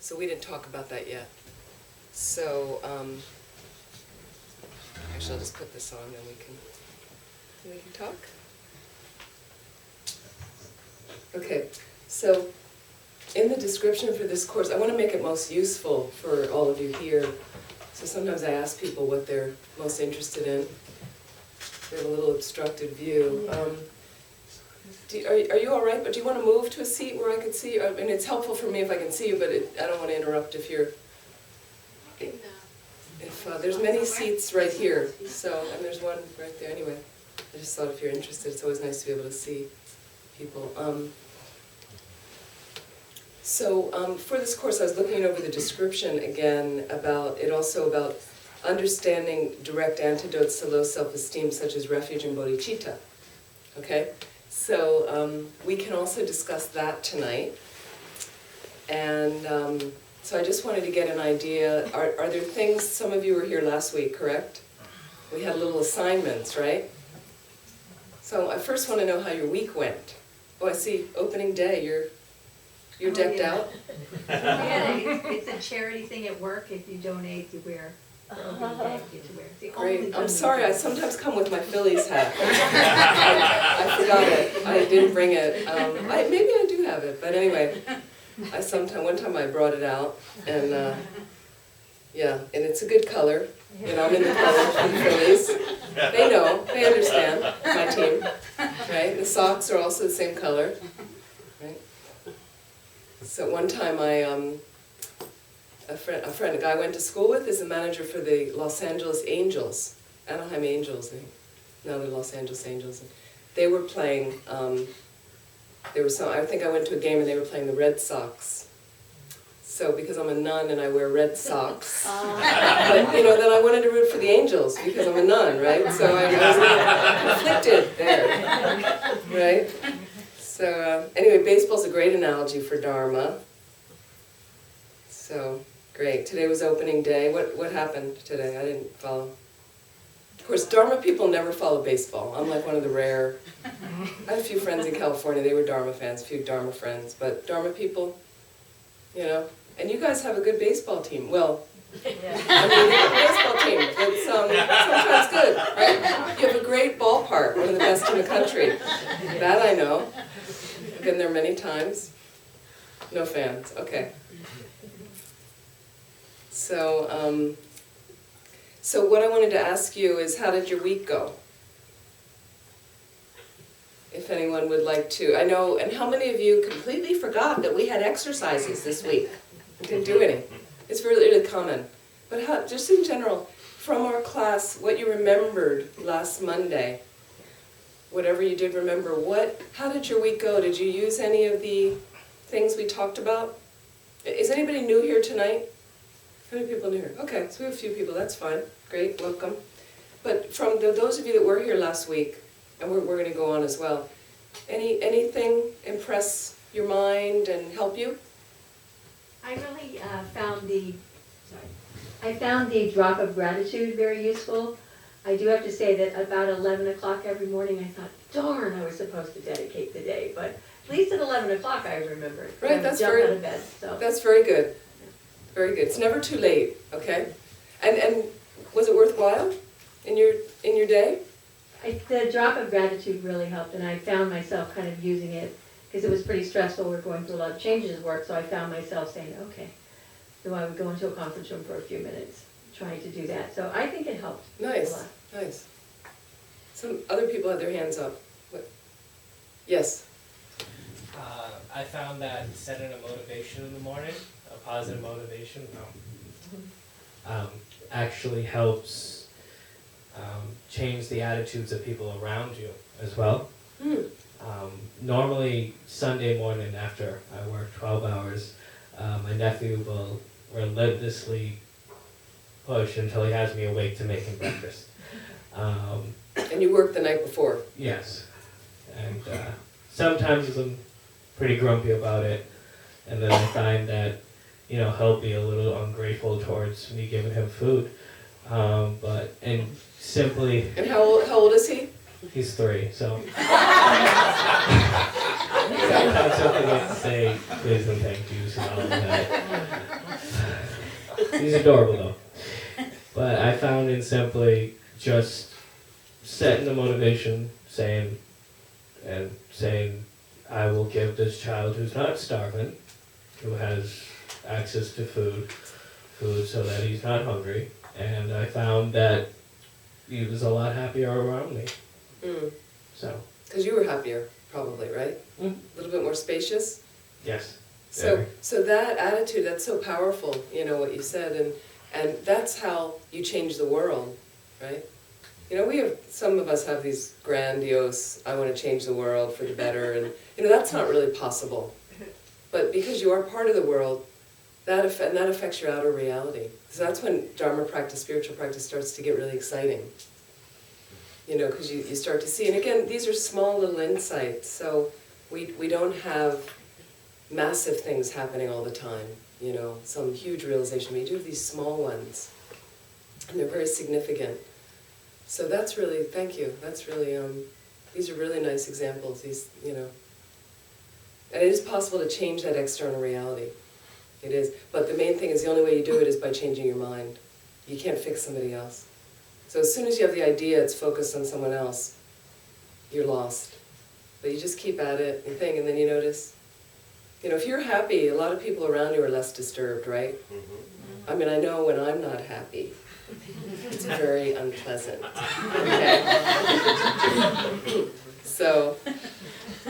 So we didn't talk about that yet. So, actually I'll just put this on and we can talk. Okay, so in the description for this course, I want to make it most useful for all of you here. So sometimes I ask people what they're most interested in. We have a little obstructed view. Are you all right? But do you want to move to a seat where I could see you? I mean, it's helpful for me if I can see you, but I don't want to interrupt if you're... there's many seats right here, so, and there's one right there anyway. I just thought if you're interested, it's always nice to be able to see people. For this course, I was looking over the description again about understanding direct antidotes to low self-esteem, such as Refuge and Bodhicitta. Okay? So we can also discuss that tonight. And so I just wanted to get an idea. Are there things, some of you were here last week, correct? We had little assignments, right? So I first want to know how your week went. Oh, I see, opening day, you're decked out? Yeah, it's a charity thing at work. If you donate, you wear the opening day, you get to wear. It's the only Great. I'm thing sorry, I sometimes come with my Phillies hat. I forgot it. I didn't bring it. Maybe I do have it, but anyway. One time I brought it out, and yeah, and it's a good color. You know, I'm in the color for the Phillies. They know, they understand, my team. Right? The socks are also the same color. Right? So one time a guy I went to school with is a manager for the Los Angeles Angels, Anaheim Angels, now they're Los Angeles Angels. They were playing, I think I went to a game and they were playing the Red Sox. So because I'm a nun and I wear red socks, but then I wanted to root for the Angels because I'm a nun, right? So I was conflicted there, right? So anyway, baseball's a great analogy for Dharma. So great. Today was opening day. What happened today? I didn't follow. Of course, Dharma people never follow baseball. I'm like one of the rare. I have a few friends in California. They were Dharma fans. A few Dharma friends, but Dharma people, and you guys have a good baseball team. Well, I mean, you have a baseball team that's sometimes good, right? You have a great ballpark, one of the best in the country. That I know. I've been there many times. No fans. Okay. So, so what I wanted to ask you is, how did your week go? If anyone would like to. I know, and how many of you completely forgot that we had exercises this week? We didn't do any. It's really common. But how, just in general, from our class, what you remembered last Monday, whatever you did remember, how did your week go? Did you use any of the things we talked about? Is anybody new here tonight? How many people are new here? Okay, so we have a few people, that's fine. Great, welcome. But from those of you that were here last week, and we're going to go on as well, anything impress your mind and help you? I really found the drop of gratitude very useful. I do have to say that about 11 o'clock every morning I thought, darn, I was supposed to dedicate the day, but at least at 11 o'clock I remembered. Right, that's out of bed, so. That's very good. Very good. It's never too late, okay? And was it worthwhile in your day? The drop of gratitude really helped, and I found myself kind of using it because it was pretty stressful. We're going through a lot of changes at work, so I found myself saying, okay, so I would go into a conference room for a few minutes trying to do that. So I think it helped a lot. Nice. Some other people had their hands up. What? Yes? I found that setting a motivation in the morning, a positive motivation, actually helps change the attitudes of people around you as well. Normally, Sunday morning after I work 12 hours, my nephew will relentlessly push until he has me awake to make him breakfast. And you worked the night before? Yes. And sometimes I'm pretty grumpy about it, and then I find that, he'll be a little ungrateful towards me giving him food. And simply... And how old is he? He's 3, so... Sometimes something like to say please and thank yous and all of that. He's adorable though. But I found in simply just setting the motivation, saying, I will give this child who's not starving, who has access to food so that he's not hungry. And I found that he was a lot happier around me. Mm. So. Because you were happier, probably, right? Mm. A little bit more spacious? Yes. So that attitude, that's so powerful, you know, what you said, and that's how you change the world, right? You know, some of us have these grandiose, I want to change the world for the better, and, you know, that's not really possible. But because you are part of the world, that affects your outer reality. So that's when Dharma practice, spiritual practice starts to get really exciting. You know, because you start to see, and again, these are small little insights, so we don't have massive things happening all the time, you know, some huge realization. We do have these small ones, and they're very significant. So that's really, thank you, that's really, these are really nice examples, these, you know. And it is possible to change that external reality. It is. But the main thing is the only way you do it is by changing your mind. You can't fix somebody else. So as soon as you have the idea it's focused on someone else, you're lost. But you just keep at it and think, and then you notice, you know, if you're happy, a lot of people around you are less disturbed, right? Mm-hmm. I mean, I know when I'm not happy, it's very unpleasant. Okay? So,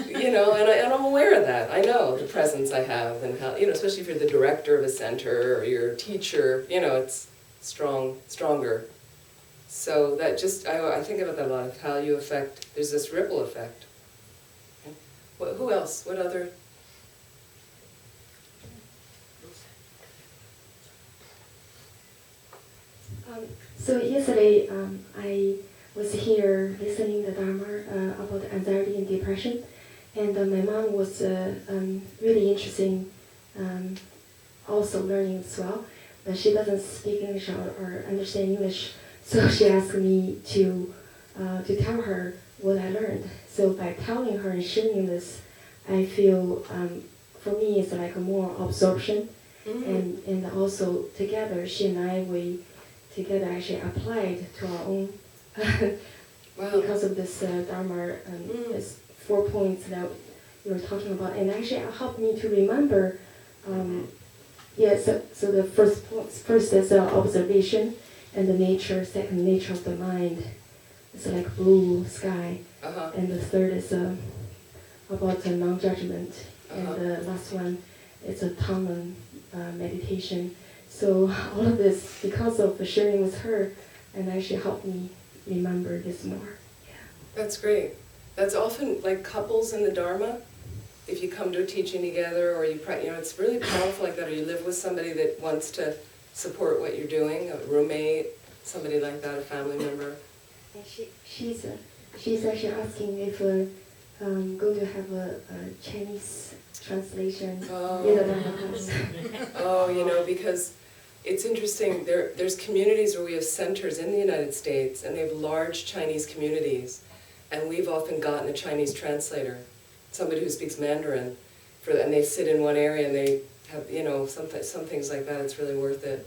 you know, and I'm aware of that. I know the presence I have and how, you know, especially if you're the director of a center or you're a teacher, you know, it's stronger. So that just, I think about that a lot, of how you affect, there's this ripple effect. Who else? What other? So yesterday, I was here listening to Dharma about anxiety and depression, and my mom was really interested also learning as well, but she doesn't speak English or understand English, so she asked me to tell her what I learned. So by telling her and sharing this, I feel for me it's like a more absorption, and also together she and I together actually applied to our own Wow. because of this Dharma, this 4 points that you were talking about, and actually it helped me to remember. So the first is observation and the nature. Second, nature of the mind. It's like blue sky, and the third is about the non-judgment, and the last one is a tongue meditation. So all of this, because of the sharing with her, and actually helped me remember this more. Yeah. That's great. That's often like couples in the Dharma. If you come to a teaching together, or you know, it's really powerful like that. Or you live with somebody that wants to support what you're doing, a roommate, somebody like that, a family member. And she's actually asking if going to have a Chinese translation in the Dharma class. Oh, you know, because it's interesting, there's communities where we have centers in the United States, and they have large Chinese communities, and we've often gotten a Chinese translator, somebody who speaks Mandarin, and they sit in one area and they have, you know, some things like that. It's really worth it.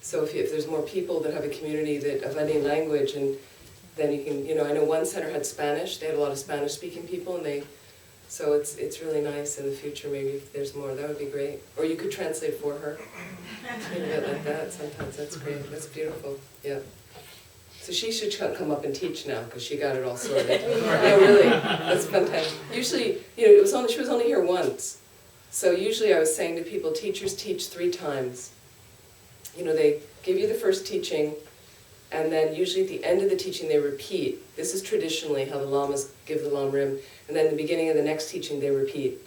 So if there's more people that have a community of any language, and then you can, you know, I know one center had Spanish, they had a lot of Spanish-speaking people, and so it's really nice in the future, maybe if there's more, that would be great. Or you could translate for her, you know, like that, sometimes that's great, that's beautiful, yeah. So she should come up and teach now, because she got it all sorted. No, really, that's fantastic. Usually, you know, she was only here once. So usually I was saying to people, teachers teach 3 times. You know, they give you the first teaching, and then usually at the end of the teaching they repeat. This is traditionally how the lamas give the lam rim. And then at the beginning of the next teaching they repeat,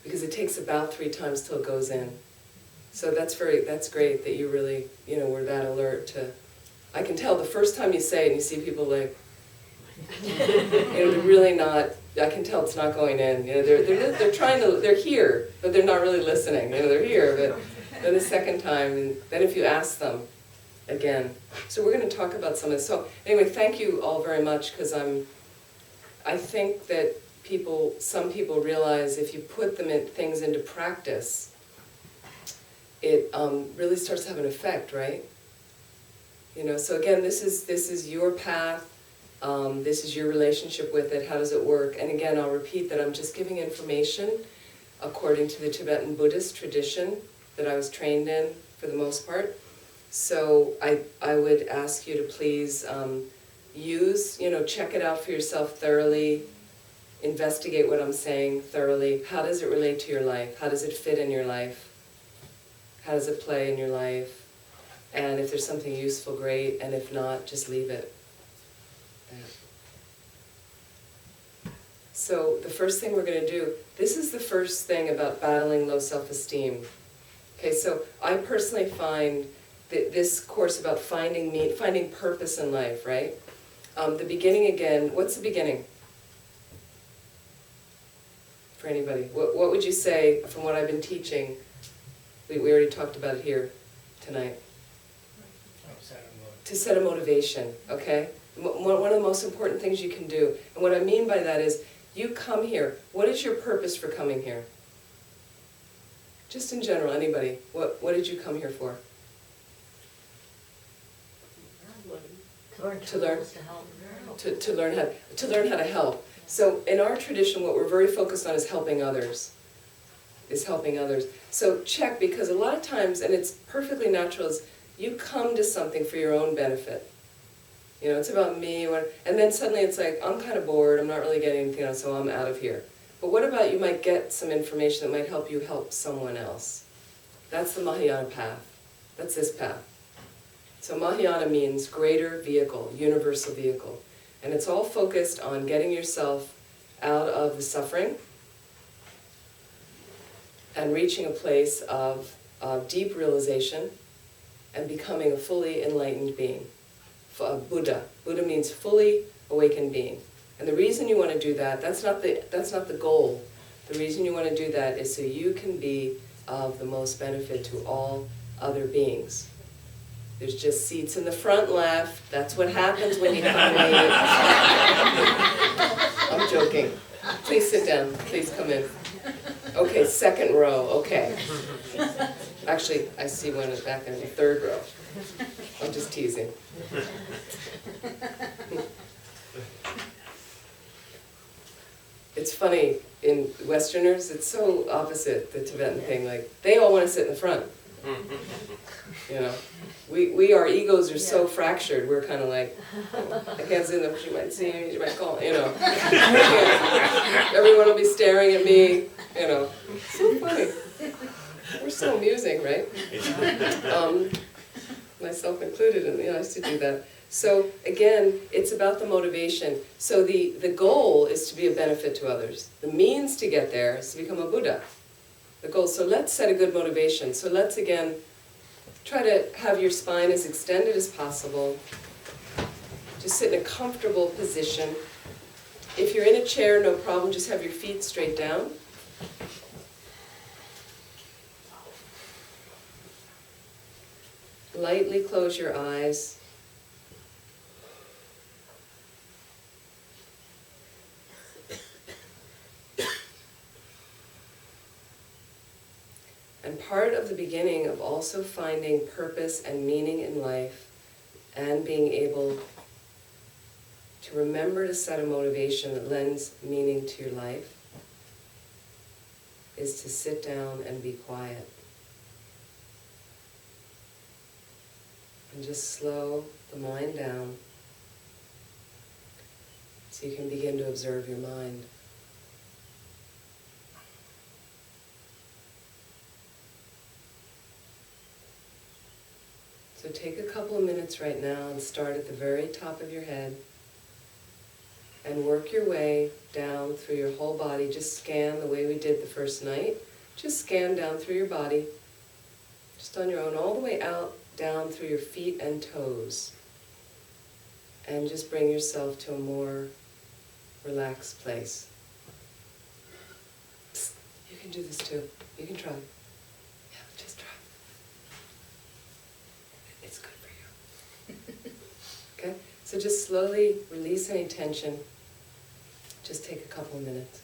because it takes about 3 times till it goes in. So that's great that you really, you know, were that alert to. I can tell the first time you say it and you see people like, you know, they're really not. I can tell it's not going in. You know, they're trying to. They're here, but they're not really listening. You know, they're here, but then the second time, and then if you ask them again. So we're going to talk about some of this. So anyway, thank you all very much, because I think that some people realize if you put things into practice, it really starts to have an effect, right? You know, so again, this is your path. This is your relationship with it. How does it work? And again, I'll repeat that I'm just giving information according to the Tibetan Buddhist tradition that I was trained in for the most part. So I would ask you to please use, check it out for yourself thoroughly, investigate what I'm saying thoroughly. How does it relate to your life? How does it fit in your life? How does it play in your life? And if there's something useful, great, and if not, just leave it. Yeah. So the first thing we're going to do, this is the first thing about battling low self-esteem. Okay, so I personally find that this course about finding purpose in life, right? The beginning again, what's the beginning? For anybody, what would you say from what I've been teaching? We already talked about it here tonight. To set a motivation, okay? One of the most important things you can do. And what I mean by that is, you come here. What is your purpose for coming here? Just in general, anybody. What did you come here for? To learn how to help. So in our tradition, what we're very focused on is helping others. So check, because a lot of times, and it's perfectly natural, is you come to something for your own benefit. It's about me, and then suddenly it's like, I'm kind of bored, I'm not really getting anything else, so I'm out of here. But what about you might get some information that might help you help someone else? That's the Mahayana path. That's this path. So Mahayana means greater vehicle, universal vehicle. And it's all focused on getting yourself out of the suffering and reaching a place of deep realization and becoming a fully enlightened being. Buddha. Buddha means fully awakened being. And the reason you want to do that, that's not the goal. The reason you want to do that is so you can be of the most benefit to all other beings. There's just seats in the front left. That's what happens when you come late. I'm joking. Please sit down. Please come in. Okay, second row. Okay. Actually, I see one in the back in the third row. I'm just teasing. It's funny, in Westerners, it's so opposite the Tibetan thing. Like, they all want to sit in the front. Our egos are so fractured, we're kind of like, I can't sit in the, you might see me, you might call, Everyone will be staring at me, So funny. We're so amusing, right? Myself included, and I used to do that. So again, it's about the motivation. So the goal is to be a benefit to others. The means to get there is to become a Buddha. The goal. So let's set a good motivation. So let's again try to have your spine as extended as possible. Just sit in a comfortable position. If you're in a chair, no problem. Just have your feet straight down. Lightly close your eyes. And part of the beginning of also finding purpose and meaning in life and being able to remember to set a motivation that lends meaning to your life is to sit down and be quiet. And just slow the mind down so you can begin to observe your mind. So take a couple of minutes right now and start at the very top of your head and work your way down through your whole body. Just scan the way we did the first night. Just scan down through your body, just on your own, all the way out, down through your feet and toes. And just bring yourself to a more relaxed place. Psst, you can do this too. You can try. Yeah, just try. It's good for you. Okay? So just slowly release any tension. Just take a couple of minutes.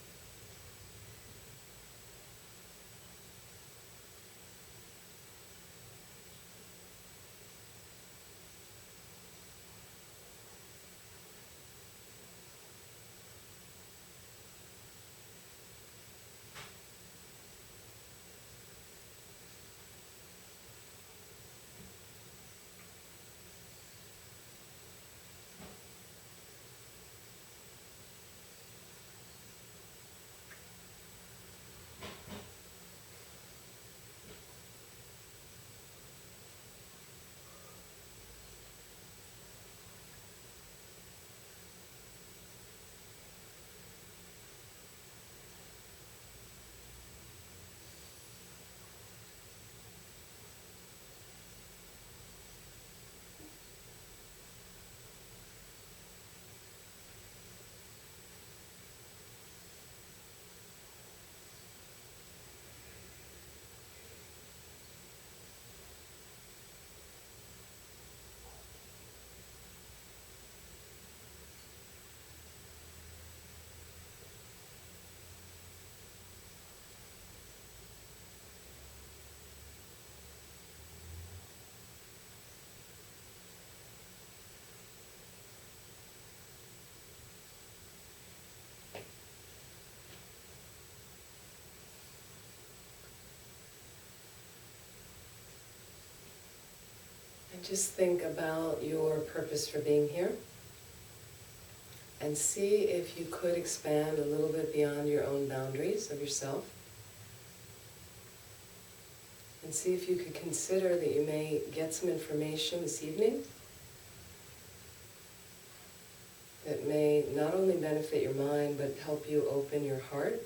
just think about your purpose for being here and see if you could expand a little bit beyond your own boundaries of yourself. And see if you could consider that you may get some information this evening that may not only benefit your mind, but help you open your heart.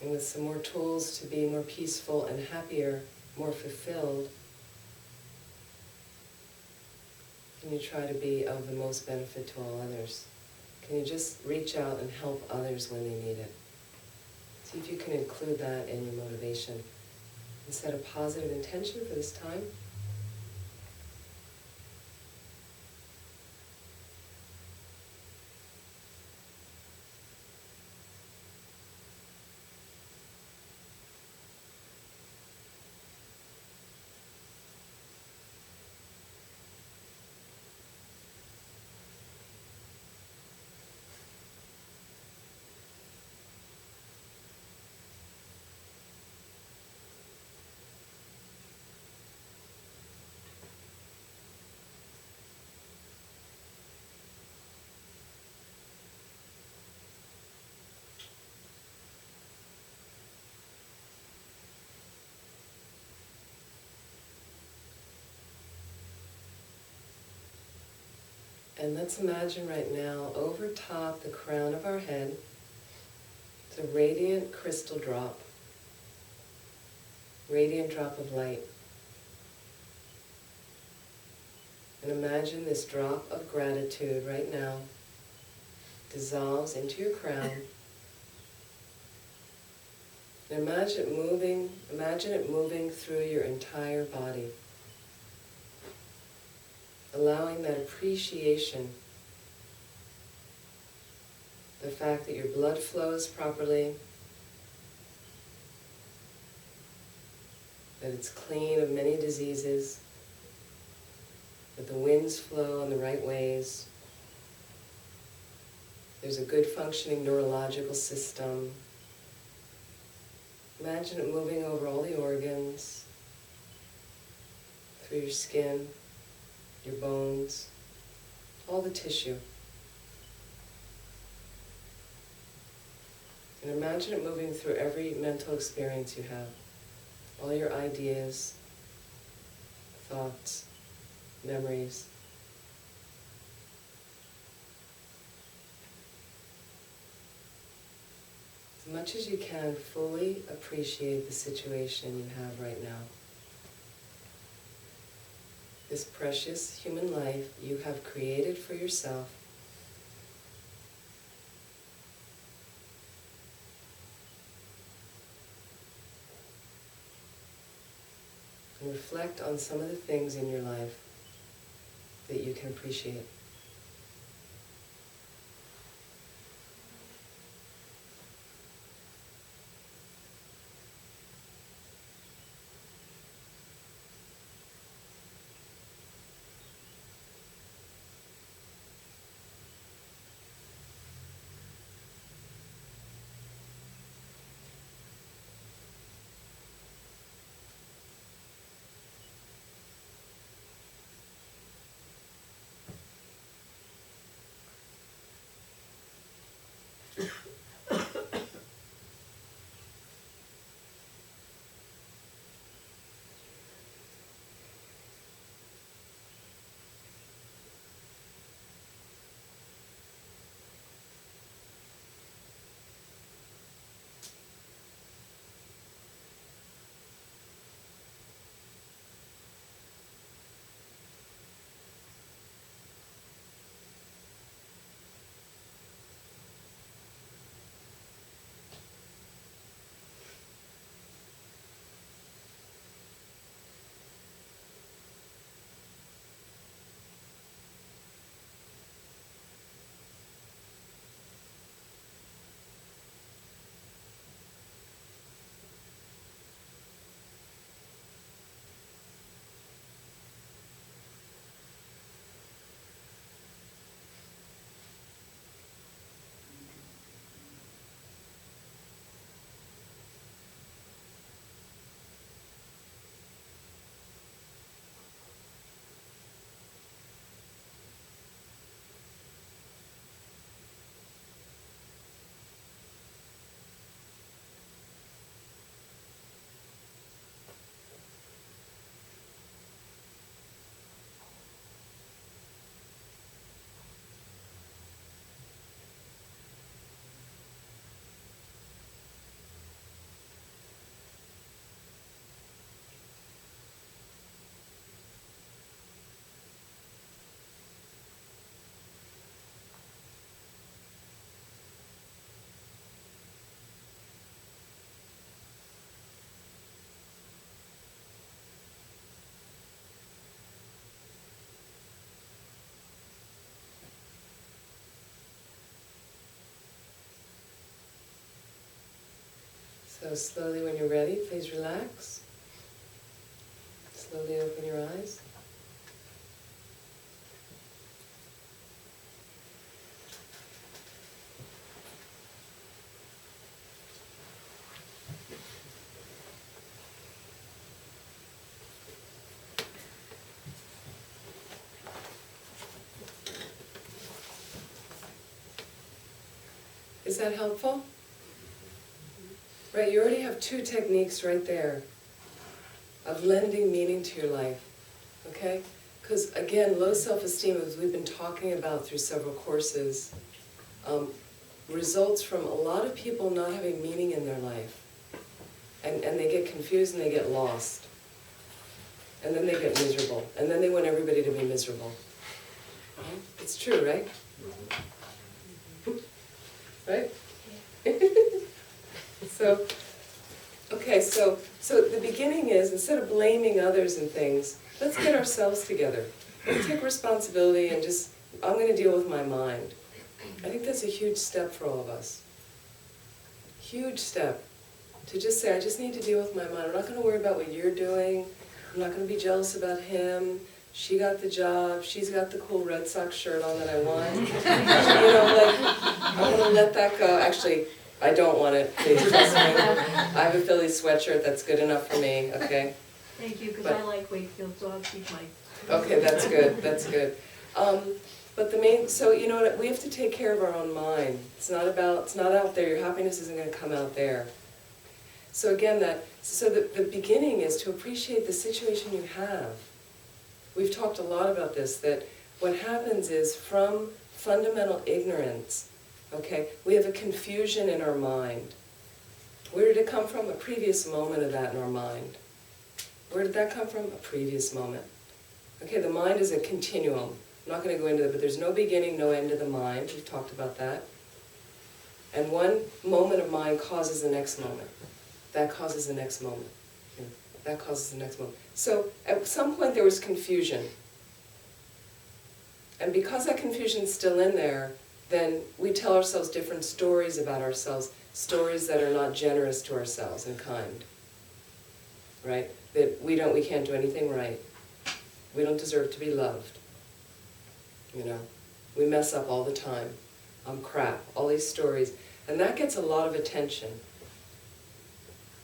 And with some more tools to be more peaceful and happier, more fulfilled, can you try to be of the most benefit to all others? Can you just reach out and help others when they need it? See if you can include that in your motivation and set a positive intention for this time. And let's imagine right now, over top the crown of our head, it's a radiant crystal drop, radiant drop of light. And imagine this drop of gratitude right now dissolves into your crown. And imagine it moving through your entire body. Allowing that appreciation, the fact that your blood flows properly, that it's clean of many diseases, that the winds flow in the right ways, there's a good functioning neurological system. Imagine it moving over all the organs, through your skin, your bones, all the tissue. And imagine it moving through every mental experience you have, all your ideas, thoughts, memories. As much as you can, fully appreciate the situation you have right now. This precious human life you have created for yourself. And reflect on some of the things in your life that you can appreciate. So slowly when you're ready, please relax. Slowly open your eyes. Is that helpful? Right, you already have two techniques right there of lending meaning to your life, okay? Because again, low self-esteem, as we've been talking about through several courses, results from a lot of people not having meaning in their life. And they get confused and they get lost. And then they get miserable. And then they want everybody to be miserable. It's true, right? Right? So, okay, so the beginning is, instead of blaming others and things, let's get ourselves together. Let's take responsibility and just, I'm going to deal with my mind. I think that's a huge step for all of us. Huge step. To just say, I just need to deal with my mind. I'm not going to worry about what you're doing. I'm not going to be jealous about him. She got the job. She's got the cool Red Sox shirt on that I want. You know, like, I'm going to let that go. Actually, I don't want it. Please trust me. I have a Philly sweatshirt that's good enough for me, okay? Thank you, because But- I like Wakefield, so I'll keep mine. Okay, that's good, that's good. But the main, so you know what, we have to take care of our own mind. It's not out there, your happiness isn't gonna come out there. So again, the beginning is to appreciate the situation you have. We've talked a lot about this, that what happens is from fundamental ignorance, okay, we have a confusion in our mind. Where did it come from? A previous moment of that in our mind. Where did that come from? A previous moment. Okay, the mind is a continuum. I'm not going to go into that, but there's no beginning, no end to the mind. We've talked about that. And one moment of mind causes the next moment. That causes the next moment. That causes the next moment. So at some point there was confusion. And because that confusion's still in there, then we tell ourselves different stories about ourselves, stories that are not generous to ourselves and kind. Right? That we can't do anything right. We don't deserve to be loved. You know, we mess up all the time. I'm crap, all these stories. And that gets a lot of attention.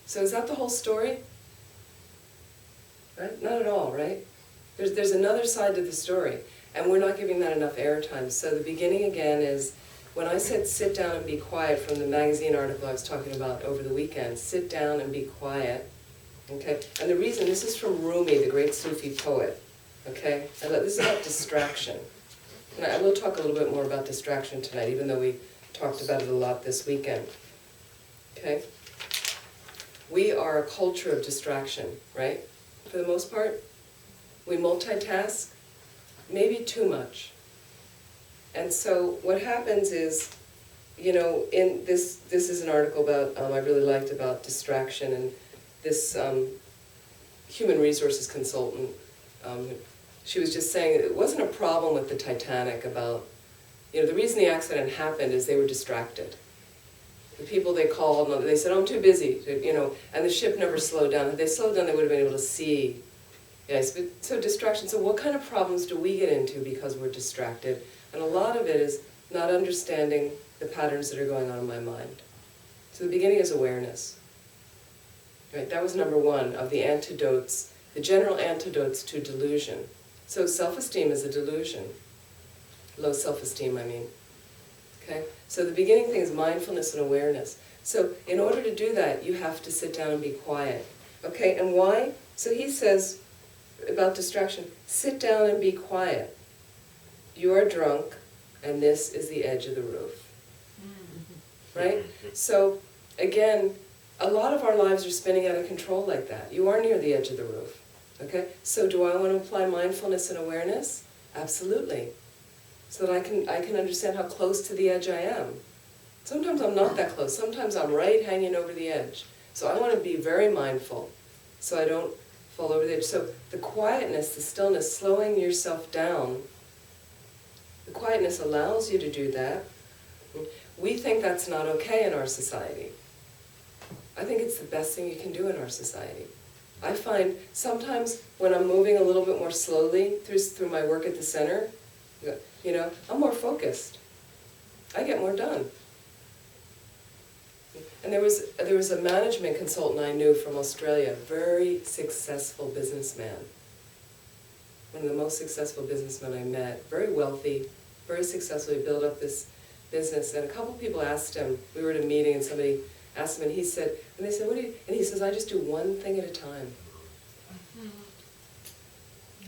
So is that the whole story? Right? Not at all, right? There's another side to the story, and we're not giving that enough airtime. So the beginning again is, when I said sit down and be quiet from the magazine article I was talking about over the weekend, sit down and be quiet, okay? And the reason, this is from Rumi, the great Sufi poet, okay? And this is about distraction. And I will talk a little bit more about distraction tonight, even though we talked about it a lot this weekend, okay? We are a culture of distraction, right? For the most part, we multitask, maybe too much. And so what happens is, you know, in this is an article about, I really liked about distraction, and this human resources consultant, she was just saying it wasn't a problem with the Titanic about, you know, the reason the accident happened is they were distracted. The people they called, they said, oh, I'm too busy, you know, and the ship never slowed down. If they slowed down, they would have been able to see. Yes, but so distraction. So what kind of problems do we get into because we're distracted? And a lot of it is not understanding the patterns that are going on in my mind. So the beginning is awareness. Right, that was number one of the antidotes, the general antidotes to delusion. So self-esteem is a delusion. Low self-esteem, I mean. Okay? So the beginning thing is mindfulness and awareness. So in order to do that, you have to sit down and be quiet. Okay, and why? So he says about distraction, sit down and be quiet. You are drunk, and this is the edge of the roof. Right? So again, a lot of our lives are spinning out of control like that. You are near the edge of the roof. Okay? So do I want to apply mindfulness and awareness? Absolutely. So that I can understand how close to the edge I am. Sometimes I'm not that close. Sometimes I'm right hanging over the edge. So I want to be very mindful so I don't fall over the edge. So the quietness, the stillness, slowing yourself down, the quietness allows you to do that. We think that's not okay in our society. I think it's the best thing you can do in our society. I find sometimes when I'm moving a little bit more slowly through my work at the center, you know, I'm more focused. I get more done. And there was a management consultant I knew from Australia, very successful businessman. One of the most successful businessmen I met, very wealthy, very successfully built up this business. And a couple people asked him, we were at a meeting and somebody asked him, and he said, and they said, what do you, and he says, I just do one thing at a time.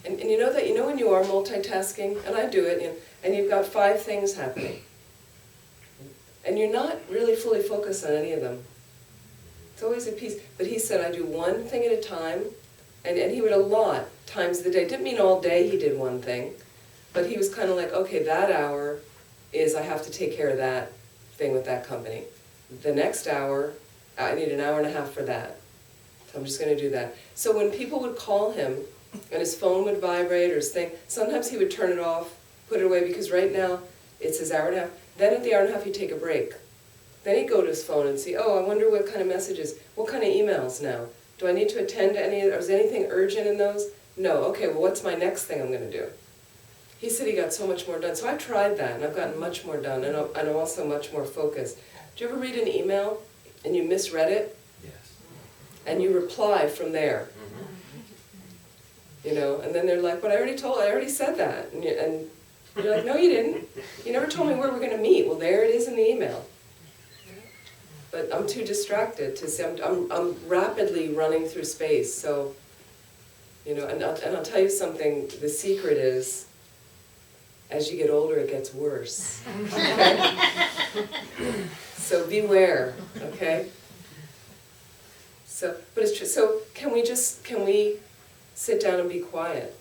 And you know that, you know when you are multitasking, and I do it, and you've got 5 things happening. And you're not really fully focused on any of them. It's always a piece. But he said, I do one thing at a time, and he would allot times of the day. Didn't mean all day he did one thing, but he was kind of like, okay, that hour is I have to take care of that thing with that company. The next hour, I need an hour and a half for that. So I'm just going to do that. So when people would call him, and his phone would vibrate or his thing, sometimes he would turn it off, put it away, because right now it's his hour and a half. Then at the hour and a half he'd take a break. Then he'd go to his phone and see, oh, I wonder what kind of messages, what kind of emails now? Do I need to attend to any, or is anything urgent in those? No, okay, well what's my next thing I'm going to do? He said he got so much more done. So I've tried that, and I've gotten much more done, and I'm also much more focused. Do you ever read an email, and you misread it? Yes. And you reply from there. You know, and then they're like, but I already said that. And you're like, no you didn't. You never told me where we're going to meet. Well, there it is in the email. But I'm too distracted to see, I'm rapidly running through space, so, you know, and I'll tell you something, the secret is, as you get older it gets worse. Okay? So beware, okay? So, but it's true, so can we sit down and be quiet?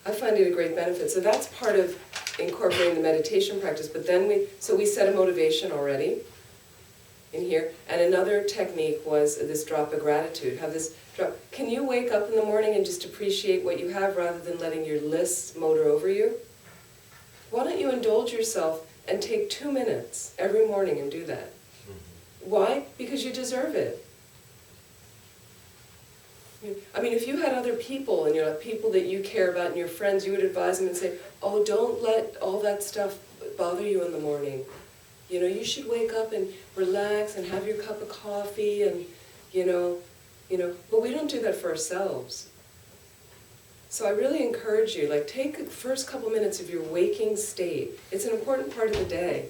I find it a great benefit. So that's part of incorporating the meditation practice, but then we set a motivation already in here, and another technique was this drop of gratitude. Have this drop. Can you wake up in the morning and just appreciate what you have rather than letting your lists motor over you? Why don't you indulge yourself and take 2 minutes every morning and do that? Why? Because you deserve it. I mean, if you had other people, and you're like people that you care about and your friends, you would advise them and say, oh, don't let all that stuff bother you in the morning. You know, you should wake up and relax and have your cup of coffee and, you know, but we don't do that for ourselves. So I really encourage you, like, take the first couple minutes of your waking state. It's an important part of the day.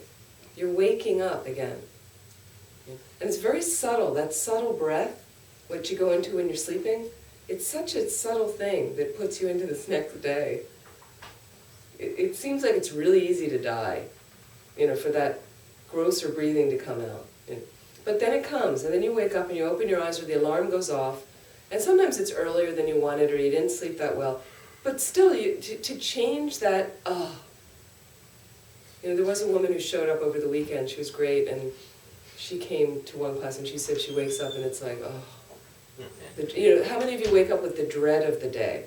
You're waking up again. And it's very subtle, that subtle breath, what you go into when you're sleeping, it's such a subtle thing that puts you into this next day. It seems like it's really easy to die, you know, for that grosser breathing to come out. But then it comes, and then you wake up and you open your eyes or the alarm goes off, and sometimes it's earlier than you wanted or you didn't sleep that well, but still, to change that, You know, there was a woman who showed up over the weekend, she was great, and she came to one class and she said she wakes up and it's like, you know, how many of you wake up with the dread of the day?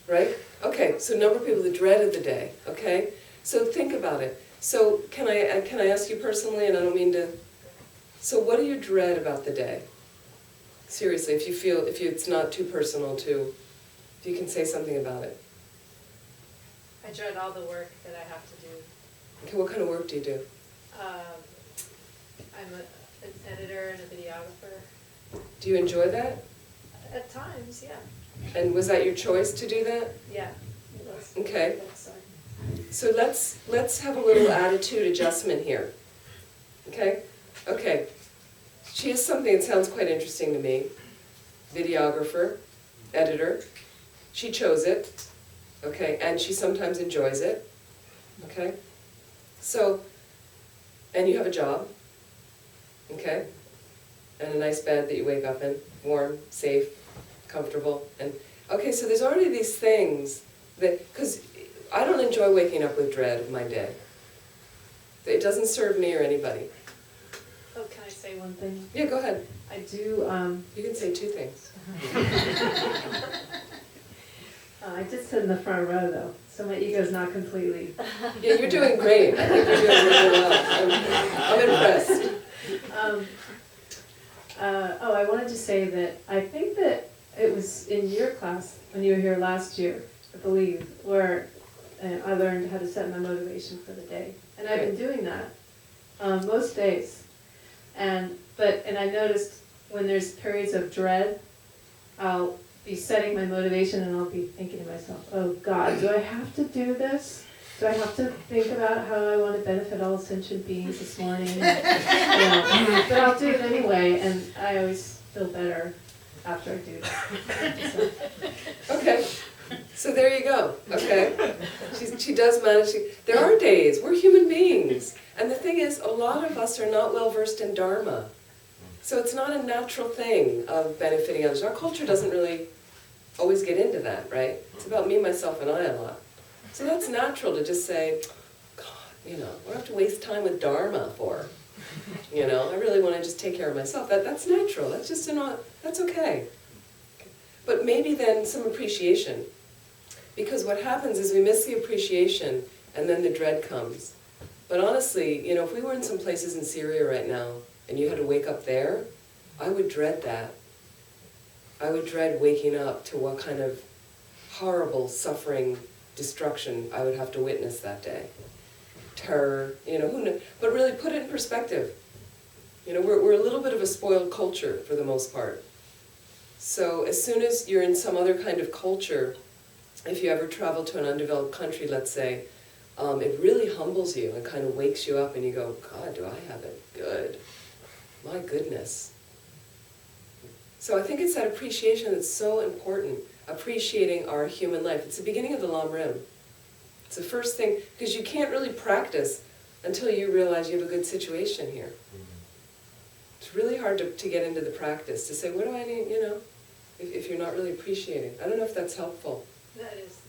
Right? Okay, so a number of people, the dread of the day, okay? So think about it. So can I ask you personally, and I don't mean to, so what do you dread about the day? Seriously, if it's not too personal to, if you can say something about it. I dread all the work that I have to do. Okay, what kind of work do you do? I'm an editor and a videographer. Do you enjoy that? At times, yeah. And was that your choice to do that? Yeah, it was. Okay. So, So let's have a little attitude adjustment here. Okay? Okay. She has something that sounds quite interesting to me. Videographer, editor. She chose it. Okay, and she sometimes enjoys it. Okay? So, and you have a job. Okay? And a nice bed that you wake up in, warm, safe, comfortable. And okay, so there's already these things that, because I don't enjoy waking up with dread of my day. It doesn't serve me or anybody. oh, can I say one One thing, Yeah, go ahead. I do, You can say 2 things. I just sit in the front row though, so my ego's not completely. Yeah, you're doing great. I think you're doing really well. I'm impressed. say that I think that it was in your class, when you were here last year, I believe, where I learned how to set my motivation for the day. And I've been doing that most days. And I noticed when there's periods of dread, I'll be setting my motivation and I'll be thinking to myself, oh God, do I have to do this? Do I have to think about how I want to benefit all sentient beings this morning? But I'll do it anyway, and I always feel better after I do that. So. Okay, so there you go, okay? She does manage to, there are days, we're human beings. And the thing is, a lot of us are not well versed in Dharma. So it's not a natural thing of benefiting others. Our culture doesn't really always get into that, right? It's about me, myself, and I a lot. So that's natural to just say, God, what do I have to waste time with Dharma for? I really want to just take care of myself. That's natural, that's just that's okay. But maybe then some appreciation. Because what happens is we miss the appreciation and then the dread comes. But honestly, if we were in some places in Syria right now and you had to wake up there, I would dread that. I would dread waking up to what kind of horrible suffering, destruction I would have to witness that day. Terror, who knows? But really put it in perspective. We're a little bit of a spoiled culture for the most part. So as soon as you're in some other kind of culture, if you ever travel to an undeveloped country, let's say, it really humbles you and kind of wakes you up and you go, God, do I have it good? My goodness. So I think it's that appreciation that's so important, appreciating our human life. It's the beginning of the Lam Rim. It's the first thing, because you can't really practice until you realize you have a good situation here. It's really hard to get into the practice, to say, what do I need, if you're not really appreciating. I don't know if that's helpful. That is.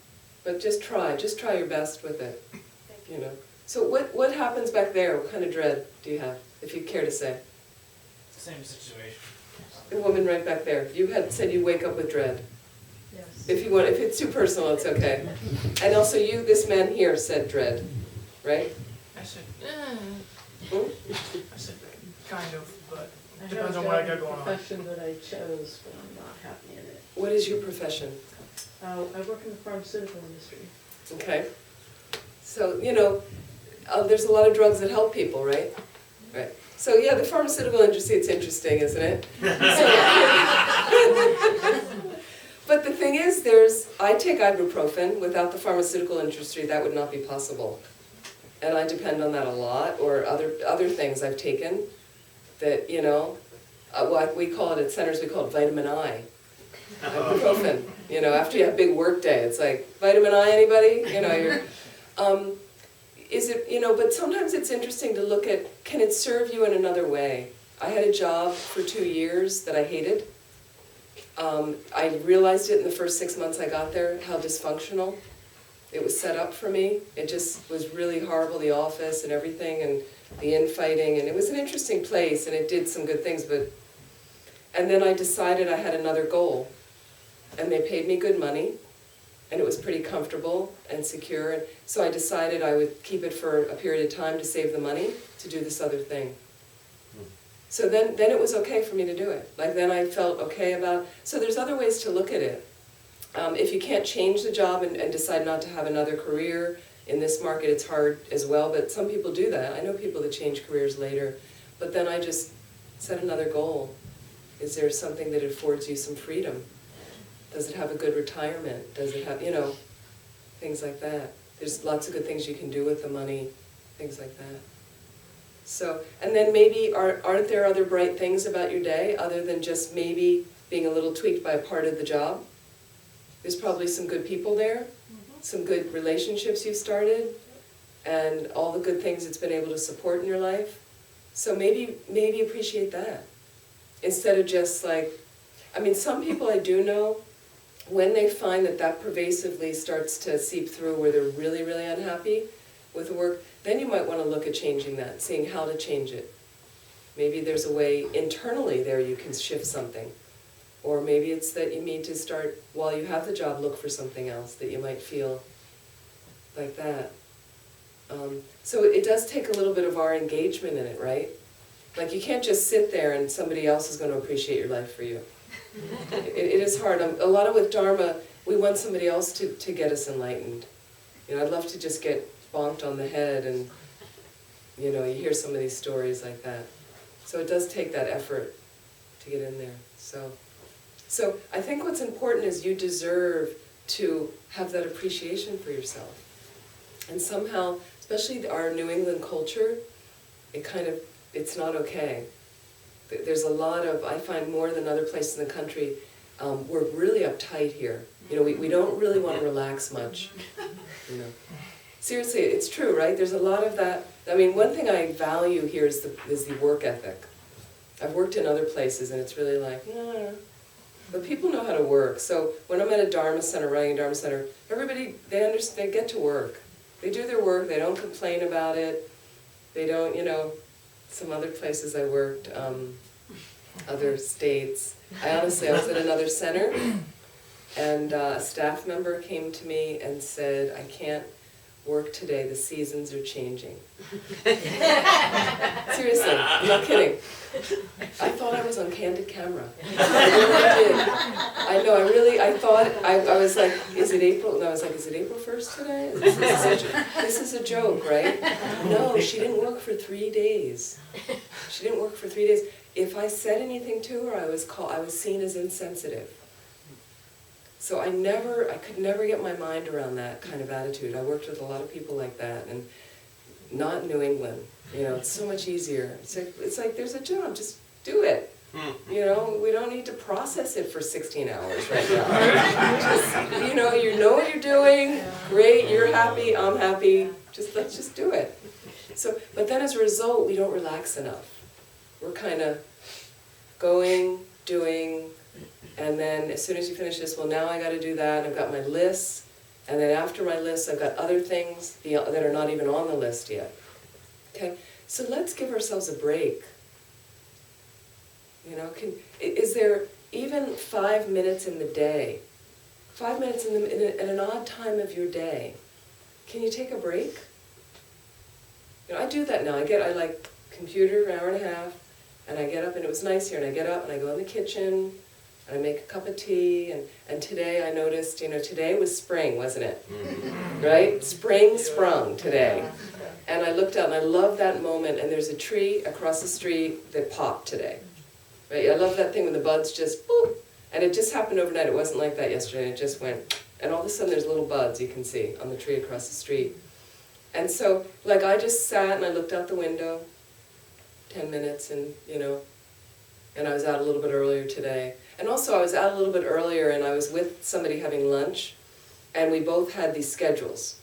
But just try your best with it, Thank you. So what happens back there? What kind of dread do you have, if you care to say? Same situation. The woman right back there, you had said you wake up with dread. Yes. If it's too personal, it's okay. And also this man here said dread, right? I said, Hmm? I said, kind of, but I have depends on a what I got going on. profession that I chose, but I'm not happy in it. What is your profession? I work in the pharmaceutical industry. Okay. So, there's a lot of drugs that help people, right? Right. So yeah, the pharmaceutical industry, it's interesting, isn't it? But the thing is, I take ibuprofen. Without the pharmaceutical industry, that would not be possible. And I depend on that a lot, or other things I've taken that, what we call it at centers, we call it vitamin I. Ibuprofen. After you have a big work day, it's like, vitamin I, anybody? But sometimes it's interesting to look at, can it serve you in another way? I had a job for 2 years that I hated. I realized it in the first 6 months I got there, how dysfunctional it was set up for me. It just was really horrible, the office and everything, and the infighting, and it was an interesting place, and it did some good things, and then I decided I had another goal, and they paid me good money, and it was pretty comfortable and secure, and so I decided I would keep it for a period of time to save the money to do this other thing. So then it was okay for me to do it. Then I felt okay about, so there's other ways to look at it. If you can't change the job and decide not to have another career, in this market it's hard as well, but some people do that. I know people that change careers later, but then I just set another goal. Is there something that affords you some freedom? Does it have a good retirement? Does it have, things like that. There's lots of good things you can do with the money, things like that. So, and then maybe, aren't there other bright things about your day other than just maybe being a little tweaked by a part of the job? There's probably some good people there, some good relationships you've started, and all the good things it's been able to support in your life. So maybe appreciate that. Instead of just some people I do know, when they find that pervasively starts to seep through where they're really, really unhappy with the work, then you might want to look at changing that, seeing how to change it. Maybe there's a way internally there you can shift something. Or maybe it's that you need to start, while you have the job, look for something else that you might feel like that. So it does take a little bit of our engagement in it, right? Like you can't just sit there and somebody else is going to appreciate your life for you. It is hard. A lot of with Dharma, we want somebody else to get us enlightened. You know, I'd love to just get bonked on the head and, you know, you hear some of these stories like that. So it does take that effort to get in there. So I think what's important is you deserve to have that appreciation for yourself. And somehow, especially our New England culture, it's not okay. There's a lot of, I find more than other places in the country, we're really uptight here. You know, we don't really want to relax much. You know. Seriously, it's true, right? There's a lot of that. I mean, one thing I value here is the work ethic. I've worked in other places and it's really like, nah. But people know how to work. So when I'm at a Dharma center, running a Dharma center, everybody, they get to work. They do their work, they don't complain about it. They don't, you know, some other places I worked, other states. I was at another center, and a staff member came to me and said, I can't work today, the seasons are changing. Seriously, I'm not kidding. I thought I was on candid camera. I really did. I know, I thought, I was like, is it April? No, I was like, is it April 1st today? This is a joke, right? No, she didn't work for 3 days. She didn't work for 3 days. If I said anything to her, I was seen as insensitive. So I could never get my mind around that kind of attitude. I worked with a lot of people like that, and not in New England. You know, it's so much easier. It's like there's a job, just do it. You know, we don't need to process it for 16 hours right now. You know what you're doing, great, you're happy, I'm happy, let's just do it. So, but then as a result, we don't relax enough. We're kind of going, doing, and then as soon as you finish this, well, now I got to do that. I've got my list, and then after my list, I've got other things that are not even on the list yet. Okay, so let's give ourselves a break. You know, is there even 5 minutes in the day, 5 minutes at an odd time of your day? Can you take a break? You know, I do that now. I like computer for an hour and a half, and I get up, and it was nice here, and I get up and I go in the kitchen. And I make a cup of tea, and today I noticed, you know, today was spring, wasn't it? Right? Spring sprung today. And I looked out and I love that moment, and there's a tree across the street that popped today. Right? I love that thing when the buds just, boop, and it just happened overnight. It wasn't like that yesterday, it just went, and all of a sudden there's little buds you can see on the tree across the street. And so, like, I just sat and I looked out the window, 10 minutes, and, you know, and I was out a little bit earlier today. And also I was out a little bit earlier and I was with somebody having lunch, and we both had these schedules.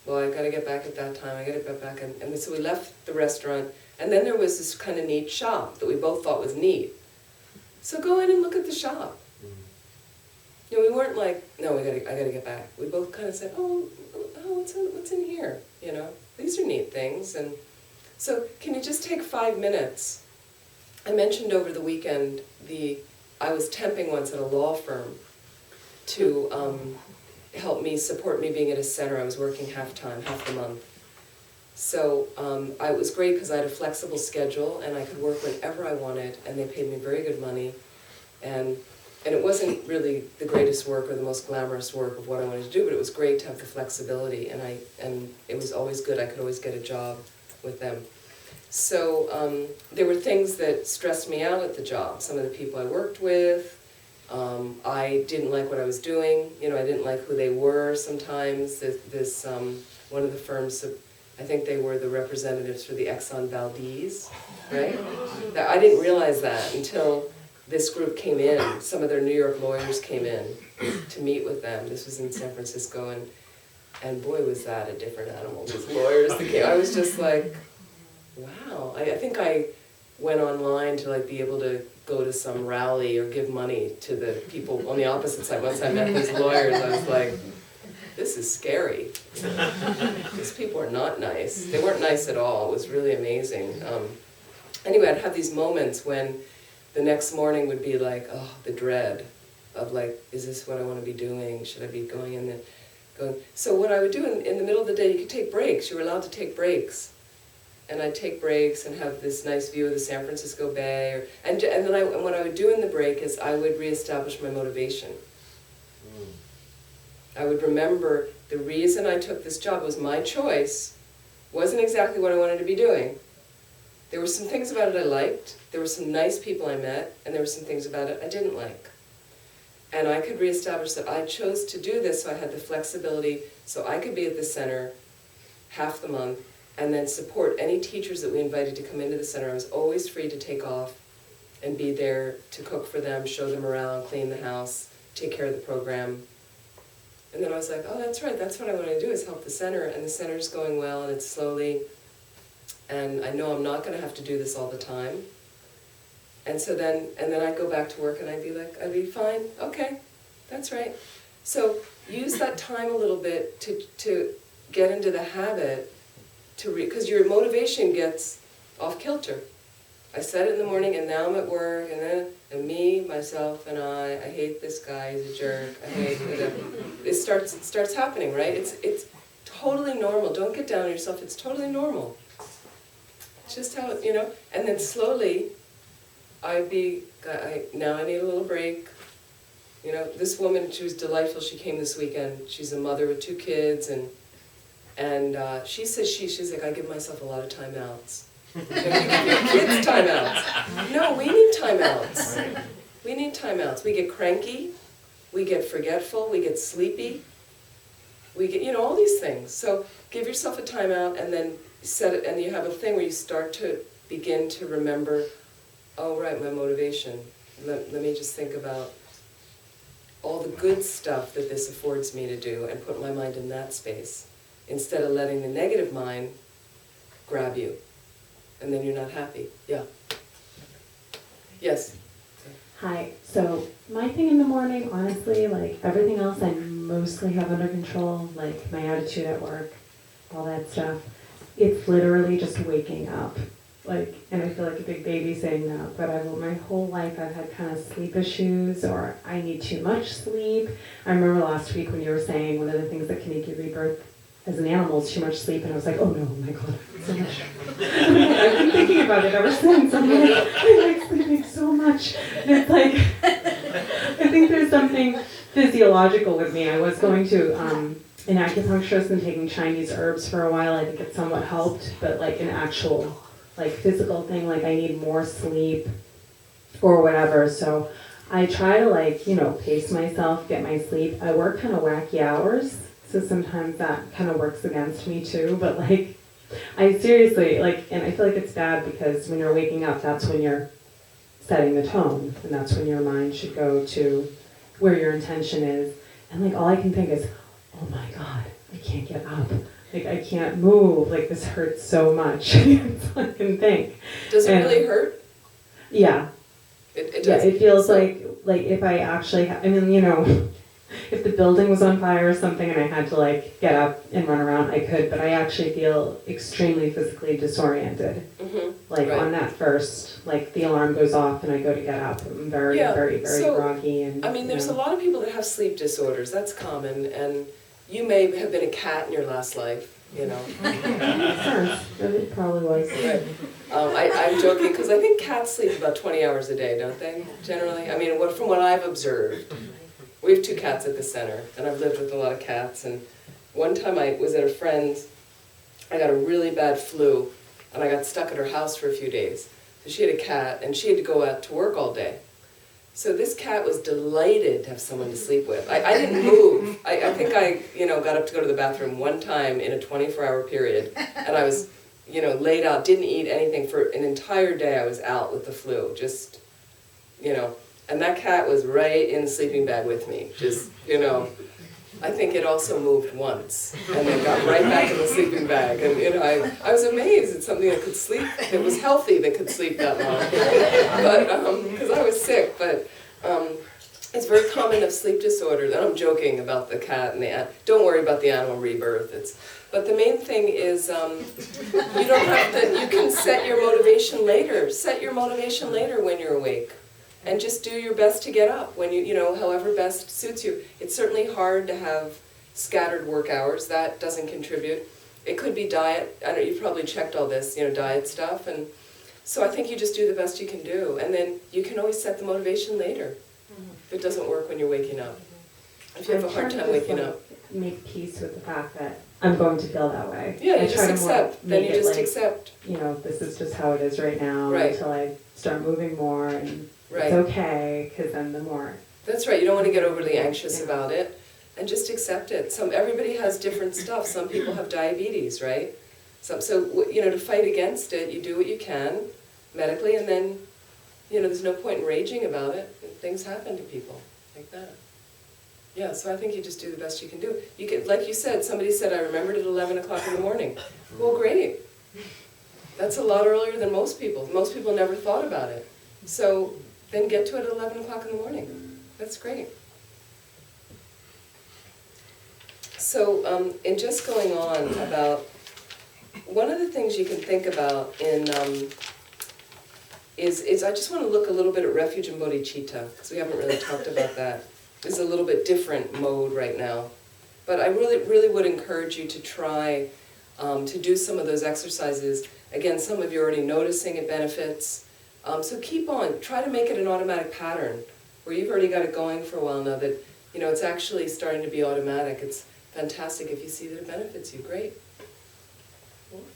Well, I got to get back at that time, I got to get back, and so we left the restaurant, and then there was this kind of neat shop that we both thought was neat. So go in and look at the shop. You know, we weren't like, no, I got to get back. We both kind of said, oh, what's in here? You know, these are neat things. And so can you just take 5 minutes? I mentioned over the weekend I was temping once at a law firm to help me, support me being at a center. I was working half-time, half the month. So it was great because I had a flexible schedule and I could work whenever I wanted, and they paid me very good money. And it wasn't really the greatest work or the most glamorous work of what I wanted to do, but it was great to have the flexibility, and it was always good. I could always get a job with them. So there were things that stressed me out at the job. Some of the people I worked with, I didn't like what I was doing. You know, I didn't like who they were sometimes. One of the firms, I think they were the representatives for the Exxon Valdez, right? I didn't realize that until this group came in. Some of their New York lawyers came in to meet with them. This was in San Francisco, and boy, was that a different animal. These lawyers that came, I was just like, wow. I think I went online to like be able to go to some rally or give money to the people on the opposite side. Once I met these lawyers, I was like, this is scary. These people are not nice. They weren't nice at all. It was really amazing. Anyway, I'd have these moments when the next morning would be like, oh, the dread of like, is this what I want to be doing? Should I be going in there? So what I would do in the middle of the day, you could take breaks. You were allowed to take breaks. and I'd take breaks and have this nice view of the San Francisco Bay. And then what I would do in the break is I would reestablish my motivation. I would remember the reason I took this job was my choice, wasn't exactly what I wanted to be doing. There were some things about it I liked, there were some nice people I met, and there were some things about it I didn't like. And I could reestablish that I chose to do this so I had the flexibility so I could be at the center half the month and then support any teachers that we invited to come into the center. I was always free to take off and be there to cook for them, show them around, clean the house, take care of the program. And then I was like, oh, that's right, that's what I want to do is help the center, and the center's going well, and it's slowly, and I know I'm not going to have to do this all the time. And so then I'd go back to work and I'd be fine, okay, that's right. So use that time a little bit to get into the habit, because your motivation gets off kilter. I said it in the morning, and now I'm at work, and me, myself, and I hate this guy, he's a jerk, I hate it starts happening, right? It's totally normal. Don't get down on yourself, it's totally normal. It's just how, and then slowly, now I need a little break. This woman, she was delightful, she came this weekend, she's a mother with 2 kids, and she says she's like, I give myself a lot of timeouts. You give your kids timeouts. No, we need timeouts. We need timeouts. We get cranky, we get forgetful, we get sleepy, we get, all these things. So give yourself a timeout and then set it, and you have a thing where you start to begin to remember, oh right, my motivation. Let me just think about all the good stuff that this affords me to do and put my mind in that space, instead of letting the negative mind grab you. And then you're not happy. Yeah. Yes. Hi. So my thing in the morning, honestly, like everything else I mostly have under control, like my attitude at work, all that stuff. It's literally just waking up. And I feel like a big baby saying that, but my whole life I've had kind of sleep issues, or I need too much sleep. I remember last week when you were saying one of the things that can make you rebirth as an animal is too much sleep, and I was like, oh no, oh my god, so much. I've been thinking about it ever since. I'm like, I like sleeping so much. And it's like, I think there's something physiological with me. I was going to an acupuncturist and taking Chinese herbs for a while. I think it somewhat helped, but like an actual physical thing, like I need more sleep or whatever. So I try to pace myself, get my sleep. I work kind of wacky hours. So sometimes that kind of works against me too, but I seriously, and I feel like it's bad because when you're waking up, that's when you're setting the tone, and that's when your mind should go to where your intention is. And all I can think is, oh my God, I can't get up. I can't move, this hurts so much. That's all I can think. Does it really hurt? Yeah. It does. Yeah, it feels like if I actually, if the building was on fire or something and I had to get up and run around, I could, but I actually feel extremely physically disoriented. Mm-hmm. Right. On that first, the alarm goes off and I go to get up, I'm very, very, very groggy. And there's a lot of people that have sleep disorders, that's common, and you may have been a cat in your last life, It probably was. Right. I'm joking, because I think cats sleep about 20 hours a day, don't they, generally? From what I've observed. We have 2 cats at the center, and I've lived with a lot of cats, and one time I was at a friend's, I got a really bad flu, and I got stuck at her house for a few days. So she had a cat, and she had to go out to work all day. So this cat was delighted to have someone to sleep with. I didn't move. I think I got up to go to the bathroom one time in a 24-hour period, and I was laid out, didn't eat anything for an entire day. I was out with the flu, just, and that cat was right in the sleeping bag with me, just, I think it also moved once, and then got right back in the sleeping bag, and I was amazed at something that could sleep, that was healthy, that could sleep that long, but, because I was sick, but it's very common of sleep disorders, and I'm joking about the cat and the, don't worry about the animal rebirth, but the main thing is, you don't have to, you can set your motivation later when you're awake. And just do your best to get up when however best suits you. It's certainly hard to have scattered work hours. That doesn't contribute. It could be diet. I know you've probably checked all this, diet stuff, and so I think you just do the best you can do, and then you can always set the motivation later. If it doesn't work when you're waking up, if you have a I hard try to time just, waking like, up. Make peace with the fact that I'm going to feel that way. Yeah, I you just try to more accept. Then make you it just like, accept. This is just how it is right now Right. until I start moving more, and Right. it's okay, because then the more. That's right. You don't want to get overly anxious Yeah. about it, and just accept it. Everybody has different stuff. Some people have diabetes, right? So to fight against it, you do what you can medically, and then there's no point in raging about it. Things happen to people like that. Yeah, so I think you just do the best you can do. You can, like you said, somebody said, I remembered at 11 o'clock in the morning. Well, great. That's a lot earlier than most people. Most people never thought about it. So then get to it at 11 o'clock in the morning. That's great. So in just going on about, one of the things you can think about is I just want to look a little bit at Refuge and Bodhicitta, because we haven't really talked about that. It's a little bit different mode right now. But I really would encourage you to try to do some of those exercises. Again, some of you are already noticing it benefits. So keep on. Try to make it an automatic pattern, where you've already got it going for a while now, that it's actually starting to be automatic. It's fantastic if you see that it benefits you. Great.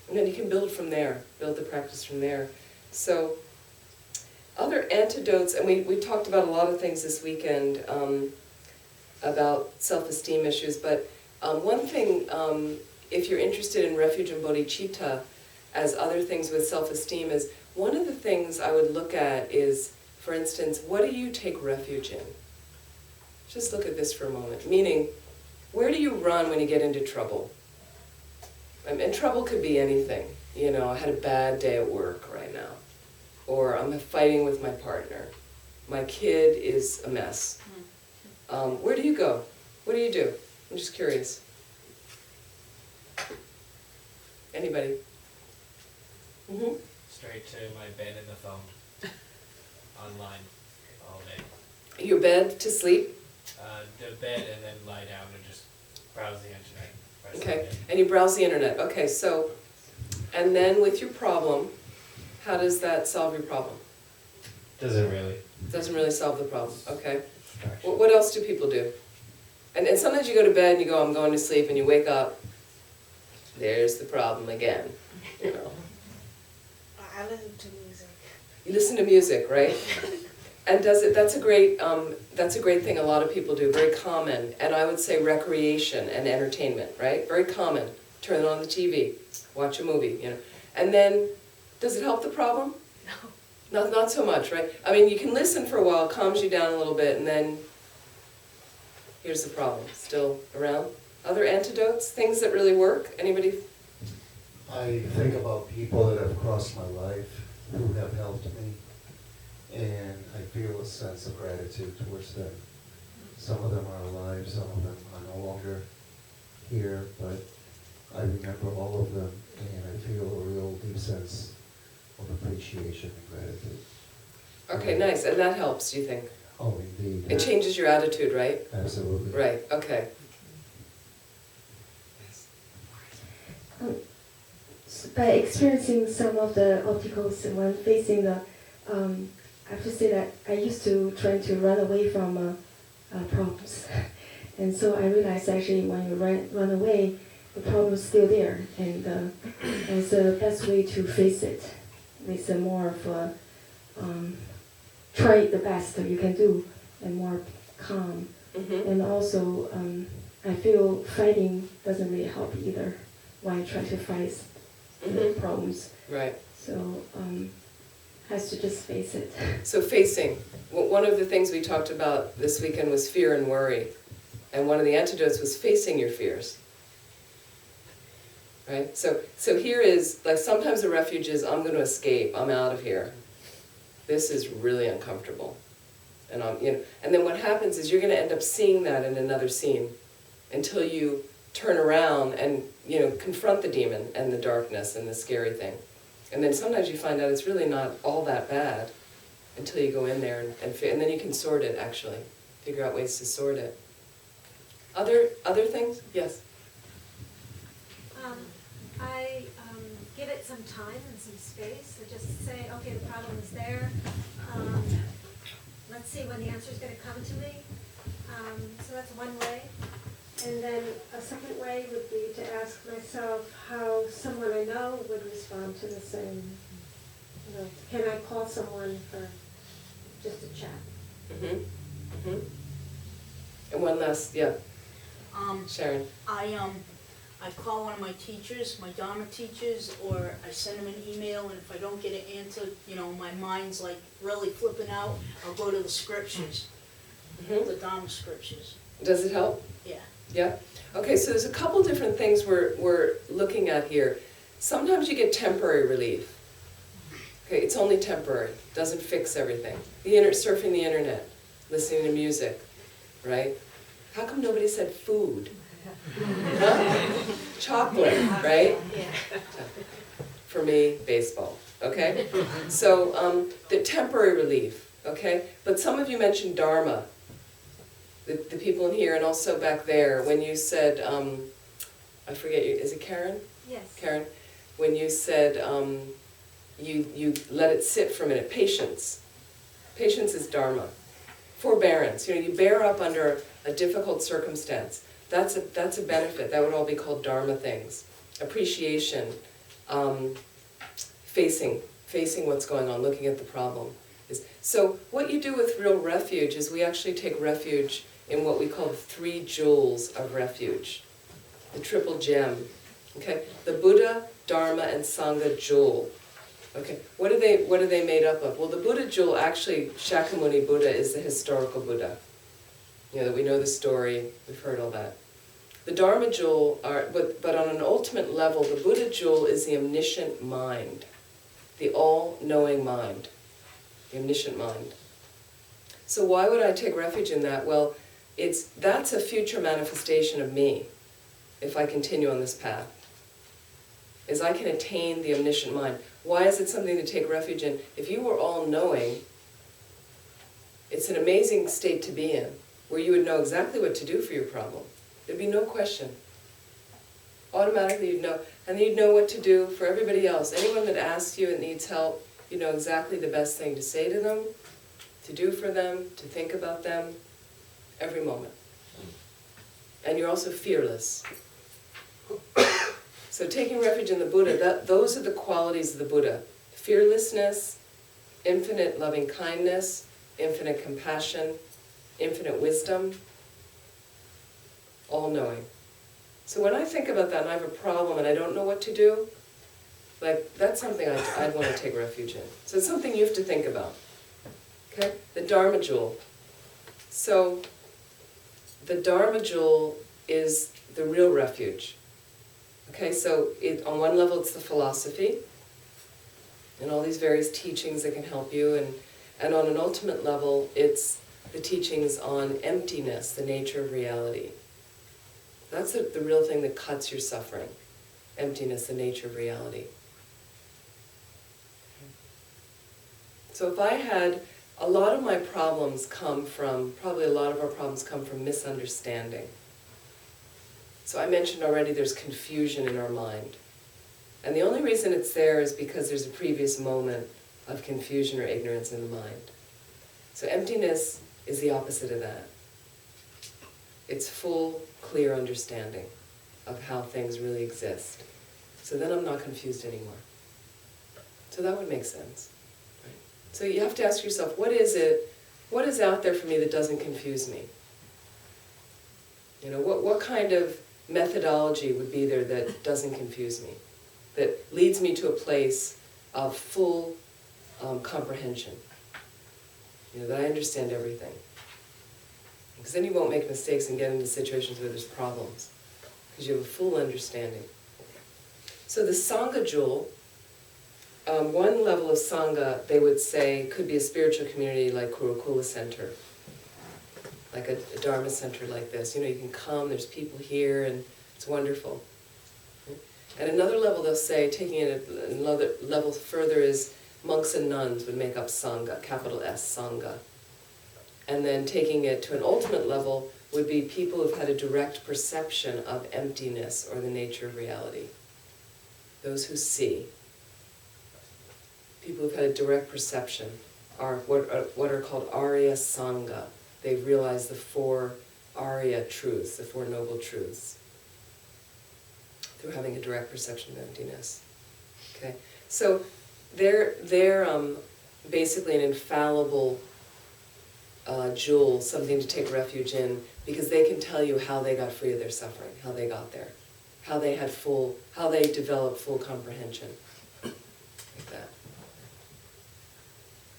And then you can build from there, build the practice from there. So other antidotes, and we talked about a lot of things this weekend about self-esteem issues, but one thing, if you're interested in Refuge and Bodhicitta as other things with self-esteem, is one of the things I would look at is, for instance, what do you take refuge in? Just look at this for a moment. Meaning, where do you run when you get into trouble? And trouble could be anything. I had a bad day at work right now. Or I'm fighting with my partner. My kid is a mess. Where do you go? What do you do? I'm just curious. Anybody? Mm-hmm. Straight to my bed and the phone. Online all day. Your bed to sleep? The bed and then lie down and just browse the internet. Okay, and you browse the internet. Okay, so, and then with your problem, how does that solve your problem? Doesn't really. Doesn't really solve the problem, okay. Distraction. What else do people do? And sometimes you go to bed and you go, I'm going to sleep, and you wake up, there's the problem again, I listen to music. You listen to music, right? And that's a great thing a lot of people do, very common. And I would say recreation and entertainment, right? Very common. Turn on the TV, watch a movie, And then, does it help the problem? No. Not so much, right? I mean, you can listen for a while, calms you down a little bit, and then here's the problem. Still around? Other antidotes? Things that really work? Anybody? I think about people that have crossed my life, who have helped me, and I feel a sense of gratitude towards them. Some of them are alive, some of them are no longer here, but I remember all of them, and I feel a real deep sense of appreciation and gratitude. Okay, nice. And that helps, you think? Oh, indeed. It changes your attitude, right? Absolutely. Right, okay. By experiencing some of the obstacles when facing the, I have to say that I used to try to run away from problems. And so I realized actually when you run away, the problem is still there. And it's the best way to face it. It's a more of a, try the best that you can do and more calm. Mm-hmm. And also, I feel fighting doesn't really help either when I try to fight the problems. Right. So, has to just face it. So facing, one of the things we talked about this weekend was fear and worry. And one of the antidotes was facing your fears. Right? So here is, like sometimes the refuge is, I'm going to escape, I'm out of here. This is really uncomfortable. And and then what happens is you're going to end up seeing that in another scene until you turn around and confront the demon and the darkness and the scary thing. And then sometimes you find out it's really not all that bad until you go in there and then you can sort it, actually. Figure out ways to sort it. Other things? Yes? I give it some time and some space. I just say, okay, the problem is there. Let's see when the answer is going to come to me. So that's one way. And then a second way would be to ask myself how someone I know would respond to the same. You know, can I call someone for just a chat? Mm-hmm. Mm-hmm. And one last, yeah, Sharon. I call one of my teachers, my Dharma teachers, or I send them an email, and if I don't get an answer, you know, my mind's like really flipping out, I'll go to the scriptures, Mm-hmm. the Dharma scriptures. Does it help? Yeah. Yeah? Okay, so there's a couple different things we're looking at here. Sometimes you get temporary relief. Okay, it's only temporary, doesn't fix everything. Surfing the internet, listening to music, right? How come nobody said food? Huh? Chocolate, right? For me, baseball, okay? So the temporary relief, okay? But some of you mentioned Dharma, the people in here and also back there, when you said, I forget, is it Karen? Yes. Karen, when you said you let it sit for a minute, patience. Patience is Dharma. Forbearance, you know, you bear up under a difficult circumstance. That's a benefit. That would all be called Dharma things. Appreciation, facing what's going on, looking at the problem. So what you do with real refuge is we actually take refuge in what we call the 3 jewels of refuge, the triple gem. Okay, the Buddha, Dharma, and Sangha jewel. Okay, what are they made up of? Well, the Buddha jewel, actually, Shakyamuni Buddha is the historical Buddha. You know, we know the story, we've heard all that. The Dharma jewel, but on an ultimate level, the Buddha jewel is the omniscient mind, the all-knowing mind, the omniscient mind. So why would I take refuge in that? Well, that's a future manifestation of me, if I continue on this path, is I can attain the omniscient mind. Why is it something to take refuge in? If you were all-knowing, it's an amazing state to be in, where you would know exactly what to do for your problem. There'd be no question. Automatically you'd know, and then you'd know what to do for everybody else. Anyone that asks you and needs help, you know exactly the best thing to say to them, to do for them, to think about them, every moment. And you're also fearless. So taking refuge in the Buddha, those are the qualities of the Buddha. Fearlessness, infinite loving kindness, infinite compassion, infinite wisdom, all-knowing. So when I think about that and I have a problem and I don't know what to do, like, that's something I'd want to take refuge in. So it's something you have to think about. Okay? The Dharma jewel. So the Dharma jewel is the real refuge. Okay, so on one level it's the philosophy and all these various teachings that can help you, and on an ultimate level it's the teachings on emptiness, the nature of reality. That's the real thing that cuts your suffering. Emptiness, the nature of reality. So if I had, a lot of my problems come from, probably a lot of our problems come from misunderstanding. So I mentioned already there's confusion in our mind. And the only reason it's there is because there's a previous moment of confusion or ignorance in the mind. So emptiness is the opposite of that. It's full, clear understanding of how things really exist. So then I'm not confused anymore. So that would make sense. Right? So you have to ask yourself, what is out there for me that doesn't confuse me? You know, what kind of methodology would be there that doesn't confuse me, that leads me to a place of full comprehension, you know, that I understand everything. Because then you won't make mistakes and get into situations where there's problems, because you have a full understanding. So the Sangha jewel, one level of Sangha, they would say, could be a spiritual community like Kurukulla Center, like a Dharma center like this. You know, you can come, there's people here, and it's wonderful. At another level, they'll say, taking it another level further, is monks and nuns would make up Sangha, capital S, Sangha. And then taking it to an ultimate level would be people who've had a direct perception of emptiness or the nature of reality. those who see, people who've had a direct perception, are what are called Arya Sangha. They've realized the four Arya truths, the four noble truths, through having a direct perception of emptiness. Okay, so they're basically an infallible jewel, something to take refuge in, because they can tell you how they got free of their suffering, how they got there, how they developed full comprehension, like that.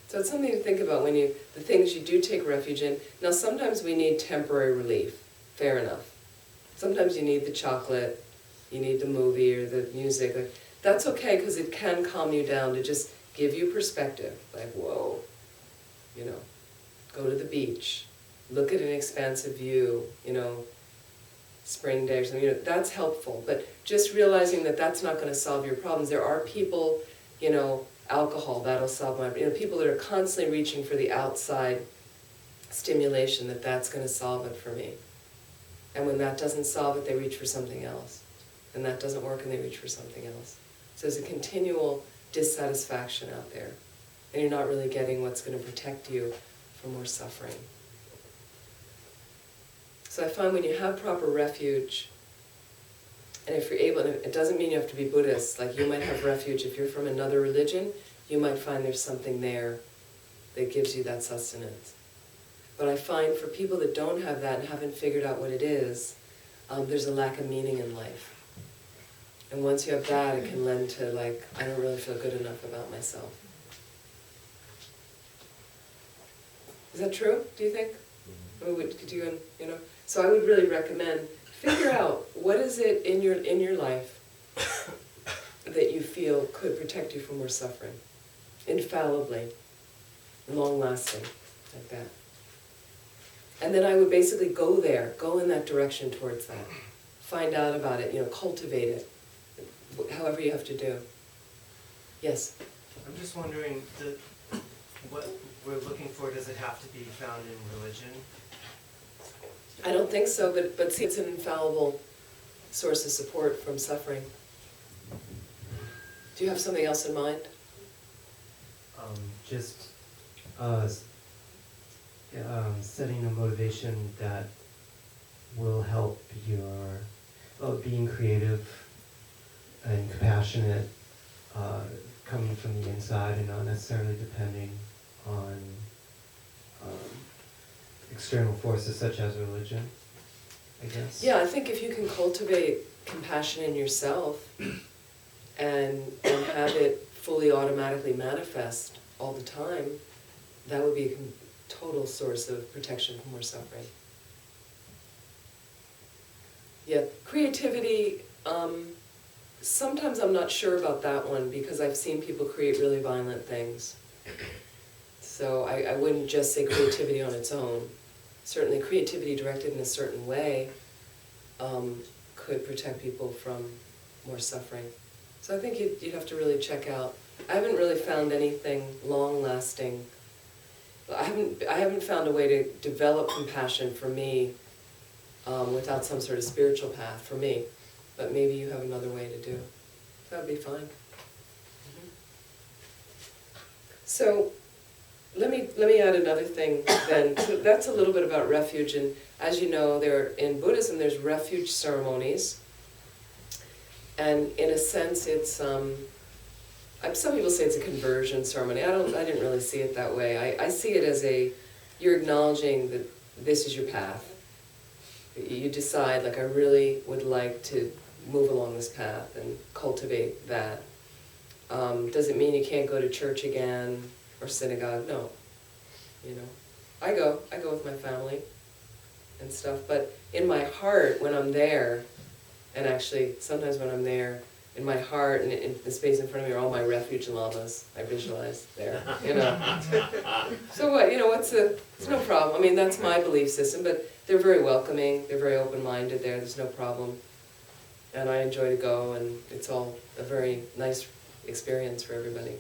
So it's something to think about when the things you do take refuge in. Now sometimes we need temporary relief, fair enough. Sometimes you need the chocolate, you need the movie or the music. That's okay, because it can calm you down to just give you perspective, like, whoa, go to the beach, look at an expansive view, spring day or something, that's helpful. But just realizing that that's not going to solve your problems. There are people, alcohol, that'll solve my, people that are constantly reaching for the outside stimulation, that's going to solve it for me. And when that doesn't solve it, they reach for something else. And that doesn't work, and they reach for something else. So there's a continual dissatisfaction out there. And you're not really getting what's going to protect you from more suffering. So I find when you have proper refuge, and if you're able, and it doesn't mean you have to be Buddhist, like you might have refuge if you're from another religion, you might find there's something there that gives you that sustenance. But I find for people that don't have that and haven't figured out what it is, there's a lack of meaning in life. And once you have that, it can lend to I don't really feel good enough about myself. Is that true, do you think? So I would really recommend, figure out what is it in your life that you feel could protect you from more suffering. Infallibly, long-lasting, like that. And then I would basically go in that direction towards that. Find out about it, cultivate it, however you have to do. Yes? I'm just wondering, what we're looking for, does it have to be found in religion? I don't think so, but see, it's an infallible source of support from suffering. Do you have something else in mind? Just setting a motivation that will help your being creative and compassionate, coming from the inside and not necessarily depending on external forces such as religion, I guess. Yeah, I think if you can cultivate compassion in yourself and have it fully automatically manifest all the time, that would be a total source of protection from more suffering. Yeah, creativity, sometimes I'm not sure about that one because I've seen people create really violent things. So I wouldn't just say creativity on its own. Certainly creativity directed in a certain way could protect people from more suffering. So I think you'd have to really check out. I haven't really found anything long-lasting. I haven't found a way to develop compassion for me without some sort of spiritual path for me. But maybe you have another way to do. That would be fine. Mm-hmm. So let me add another thing then. So that's a little bit about refuge, and as you know, in Buddhism there's refuge ceremonies, and in a sense it's some people say it's a conversion ceremony. I didn't really see it that way. I see it as you're acknowledging that this is your path. You decide, I really would like to move along this path and cultivate that. Does it mean you can't go to church again or synagogue? No. I go with my family and stuff, but in my heart when I'm there, and actually sometimes when I'm there, in my heart and in the space in front of me are all my refuge lamas. I visualize there, So what, it's no problem. I mean, that's my belief system, but they're very welcoming, they're very open-minded there's no problem. And I enjoy to go, and it's all a very nice experience for everybody.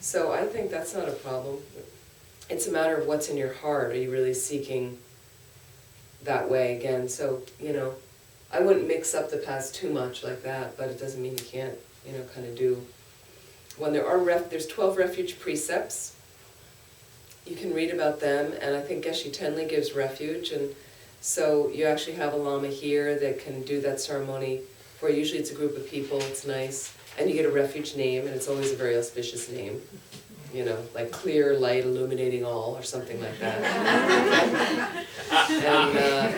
So I think that's not a problem. It's a matter of what's in your heart. Are you really seeking that way again? So, I wouldn't mix up the past too much like that, but it doesn't mean you can't, kind of do. When there's 12 refuge precepts, you can read about them, and I think Geshe Tenli gives refuge, and so you actually have a lama here that can do that ceremony for you. Usually it's a group of people, it's nice, and you get a refuge name, and it's always a very auspicious name. Like clear light illuminating all, or something like that. And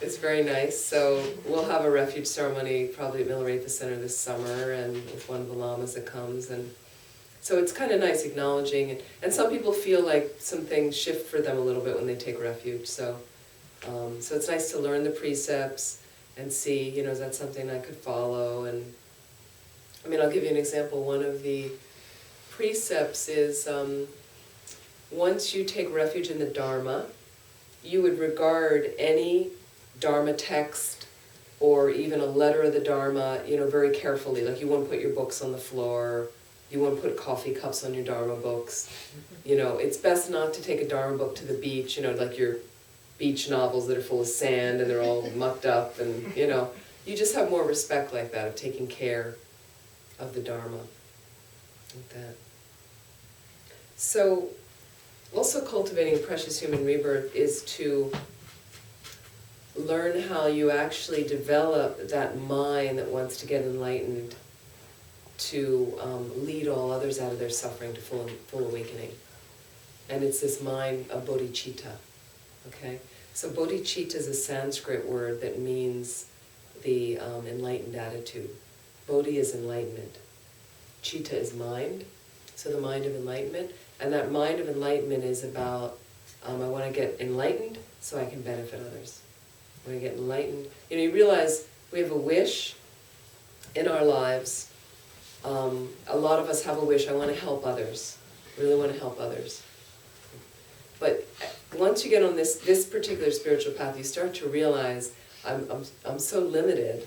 it's very nice. So we'll have a refuge ceremony probably at Milarepa Center this summer, and with one of the lamas that comes. And so it's kind of nice acknowledging, and some people feel like some things shift for them a little bit when they take refuge. So it's nice to learn the precepts and see, is that something I could follow? And I'll give you an example. One of the precepts is once you take refuge in the Dharma, you would regard any Dharma text or even a letter of the Dharma, very carefully. Like you won't put your books on the floor, you won't put coffee cups on your Dharma books. It's best not to take a Dharma book to the beach, like your beach novels that are full of sand and they're all mucked up, and you just have more respect like that, of taking care of the Dharma. Like that. So, also cultivating precious human rebirth is to learn how you actually develop that mind that wants to get enlightened to lead all others out of their suffering to full awakening. And it's this mind of bodhicitta. Okay? So bodhicitta is a Sanskrit word that means the enlightened attitude. Bodhi is enlightenment. Citta is mind, so the mind of enlightenment. And that mind of enlightenment is about, I want to get enlightened so I can benefit others. I want to get enlightened. You realize we have a wish in our lives. A lot of us have a wish, I want to help others. Really want to help others. But once you get on this particular spiritual path, you start to realize I'm so limited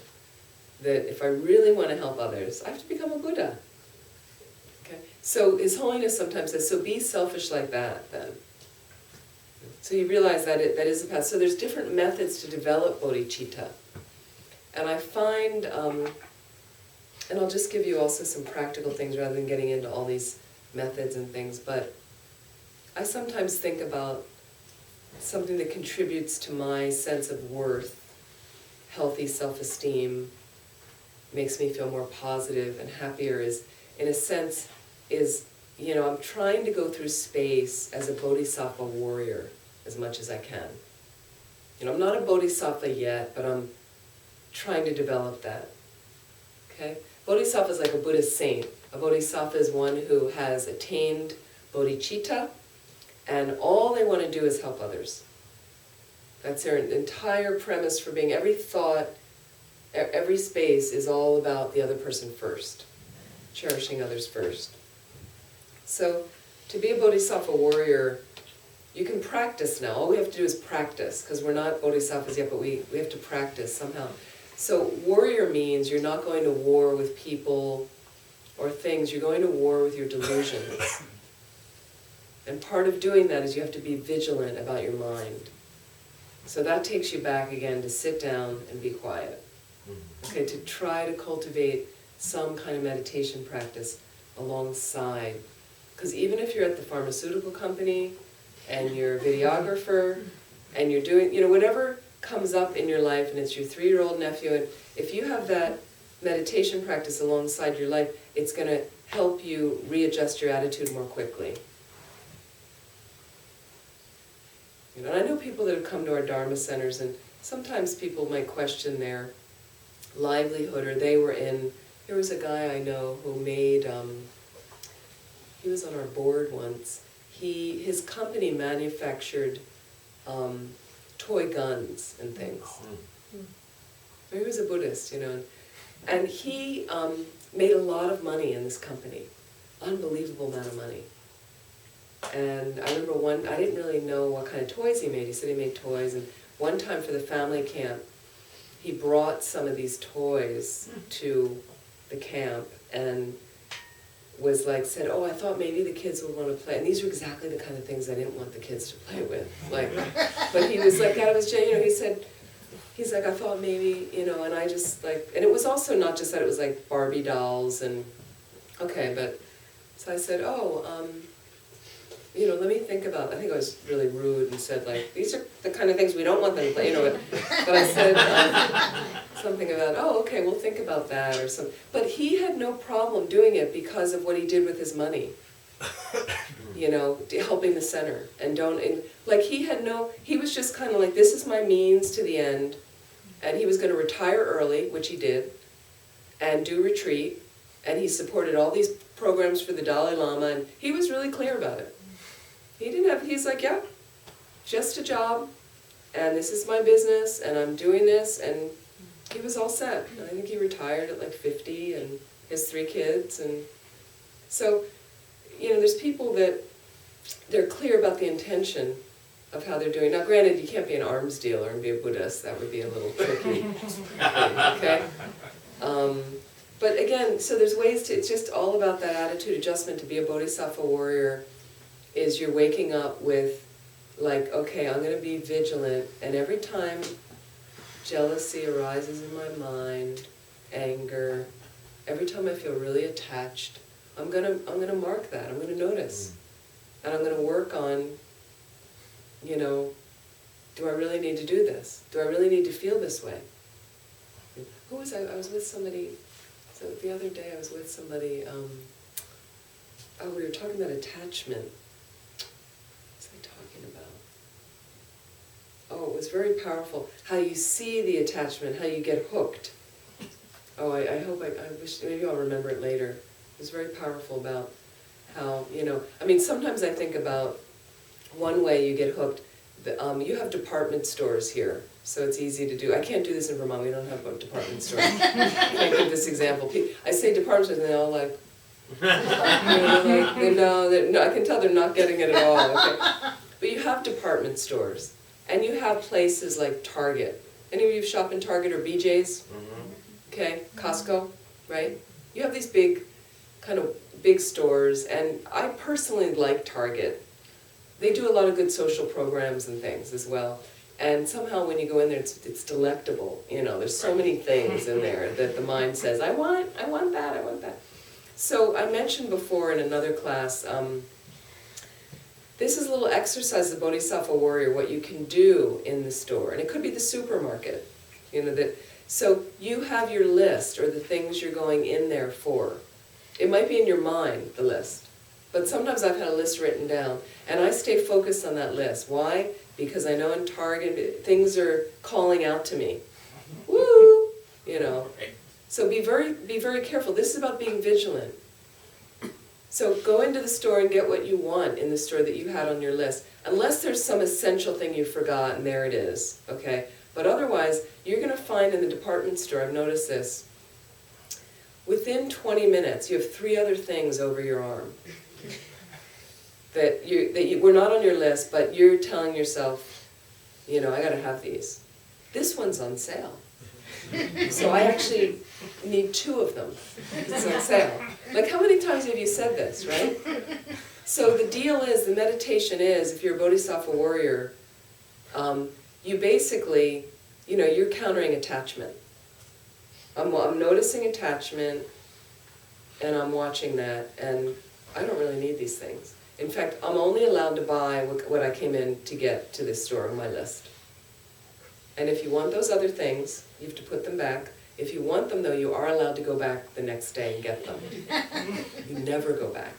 that if I really want to help others, I have to become a Buddha. Okay? So His Holiness sometimes says, so be selfish like that then. So you realize that that is the path. So there's different methods to develop bodhicitta. And I find, and I'll just give you also some practical things rather than getting into all these methods and things, but I sometimes think about something that contributes to my sense of worth, healthy self-esteem, makes me feel more positive and happier, is, in a sense, I'm trying to go through space as a bodhisattva warrior as much as I can. I'm not a bodhisattva yet, but I'm trying to develop that. Okay? Bodhisattva is like a Buddhist saint. A bodhisattva is one who has attained bodhicitta, and all they want to do is help others. That's their entire premise for being. Every thought, every space is all about the other person first, cherishing others first. So, to be a bodhisattva warrior, you can practice now. All we have to do is practice, because we're not bodhisattvas yet, but we have to practice somehow. So, warrior means you're not going to war with people or things, you're going to war with your delusions. And part of doing that is you have to be vigilant about your mind. So that takes you back again to sit down and be quiet. Okay, to try to cultivate some kind of meditation practice alongside. Because even if you're at the pharmaceutical company and you're a videographer and you're doing, whatever comes up in your life, and it's your 3-year-old nephew, and if you have that meditation practice alongside your life, it's going to help you readjust your attitude more quickly. And I know people that have come to our Dharma centers, and sometimes people might question their livelihood, or there was a guy I know who made, he was on our board once. His company manufactured toy guns and things. He was a Buddhist, and he made a lot of money in this company, unbelievable amount of money. And I remember I didn't really know what kind of toys he made. He said he made toys, and one time for the family camp, he brought some of these toys to the camp and was said, I thought maybe the kids would want to play. And these are exactly the kind of things I didn't want the kids to play with. But he was out of his jail, he said, he's like, I thought maybe, and I just like, and it was also not just that it was like Barbie dolls and, okay, but, so I said, let me think about, I think I was really rude and said like, these are the kind of things we don't want them to play, but I said something about, okay, we'll think about that or something. But he had no problem doing it because of what he did with his money. Helping the center and he was just kind of like, this is my means to the end, and he was going to retire early, which he did, and do retreat, and he supported all these programs for the Dalai Lama, and he was really clear about it. He's like, yeah, just a job, and this is my business, and I'm doing this, and he was all set. And I think he retired at like 50, and he has 3 kids, and so, there's people that they're clear about the intention of how they're doing. Now, granted, you can't be an arms dealer and be a Buddhist. That would be a little tricky, okay? But again, so there's ways to, it's just all about that attitude adjustment. To be a Bodhisattva warrior is you're waking up with, like, okay, I'm going to be vigilant, and every time jealousy arises in my mind, anger, every time I feel really attached, I'm gonna mark that. I'm gonna notice, and I'm gonna work on. Do I really need to do this? Do I really need to feel this way? Who was I? I was with somebody. So the other day I was with somebody. We were talking about attachment. What was I talking about? It was very powerful. How you see the attachment, how you get hooked. I hope I wish maybe I'll remember it later. It was very powerful about how, sometimes I think about one way you get hooked. You have department stores here, so it's easy to do. I can't do this in Vermont, we don't have a department store. I can't give this example. I say department stores and they're all like, no, I can tell they're not getting it at all. Okay? But you have department stores, and you have places like Target. Any of you shop in Target or BJ's? Okay, Costco, right? You have these big stores, and I personally like Target. They do a lot of good social programs and things as well. And somehow when you go in there, it's delectable. There's so many things in there that the mind says, I want that, I want that. So I mentioned before in another class, this is a little exercise of the Bodhisattva warrior, what you can do in the store. And it could be the supermarket, so you have your list or the things you're going in there for. It might be in your mind, the list. But sometimes I've had a list written down, and I stay focused on that list. Why? Because I know in Target, things are calling out to me. Woo! So be very careful. This is about being vigilant. So go into the store and get what you want in the store that you had on your list. Unless there's some essential thing you forgot, and there it is, okay? But otherwise, you're going to find in the department store, I've noticed this, within 20 minutes, you have 3 other things over your arm that were not on your list, but you're telling yourself, I gotta have these. This one's on sale. So I actually need 2 of them. It's on sale. Like, how many times have you said this, right? So the deal is, the meditation is, if you're a Bodhisattva warrior, you basically, you're countering attachment. I'm noticing attachment, and I'm watching that, and I don't really need these things. In fact, I'm only allowed to buy what I came in to get to this store on my list. And if you want those other things, you have to put them back. If you want them, though, you are allowed to go back the next day and get them. You never go back.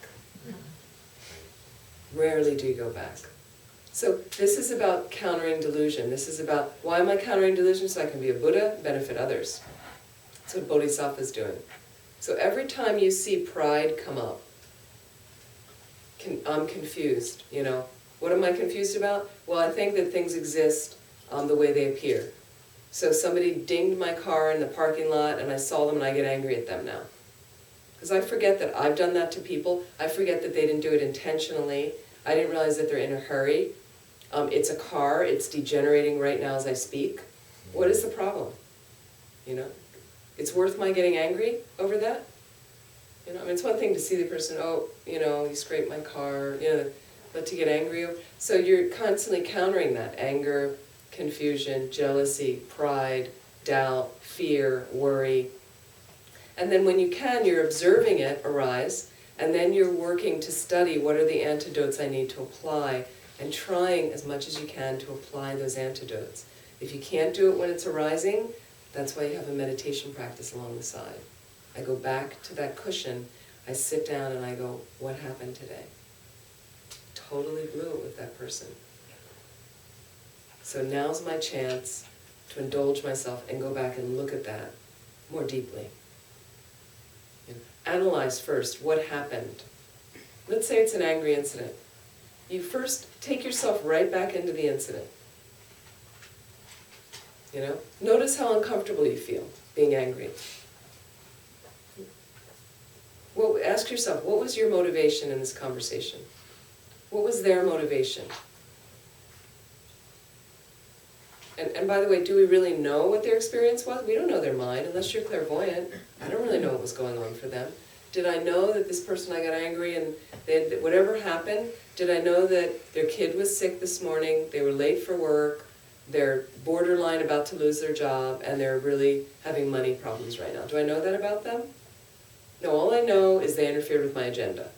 Rarely do you go back. So this is about countering delusion. This is about, why am I countering delusion? So I can be a Buddha, benefit others. That's what Bodhisattva is doing. So every time you see pride come up, I'm confused, What am I confused about? Well, I think that things exist the way they appear. So somebody dinged my car in the parking lot and I saw them and I get angry at them now. Because I forget that I've done that to people. I forget that they didn't do it intentionally. I didn't realize that they're in a hurry. It's a car, it's degenerating right now as I speak. What is the problem? It's worth my getting angry over that? It's one thing to see the person, you scraped my car, but to get angry over. So you're constantly countering that anger, confusion, jealousy, pride, doubt, fear, worry. And then when you can, you're observing it arise, and then you're working to study what are the antidotes I need to apply, and trying as much as you can to apply those antidotes. If you can't do it when it's arising, that's why you have a meditation practice along the side. I go back to that cushion, I sit down and I go, what happened today? Totally blew it with that person. So now's my chance to indulge myself and go back and look at that more deeply. Analyze first what happened. Let's say it's an angry incident. You first take yourself right back into the incident. Notice how uncomfortable you feel being angry. Well, ask yourself, what was your motivation in this conversation? What was their motivation? And by the way, do we really know what their experience was? We don't know their mind unless you're clairvoyant. I don't really know what was going on for them. Did I know that this person, I got angry and whatever happened, did I know that their kid was sick this morning, they were late for work, they're borderline about to lose their job, and they're really having money problems right now? Do I know that about them? No, all I know is they interfered with my agenda.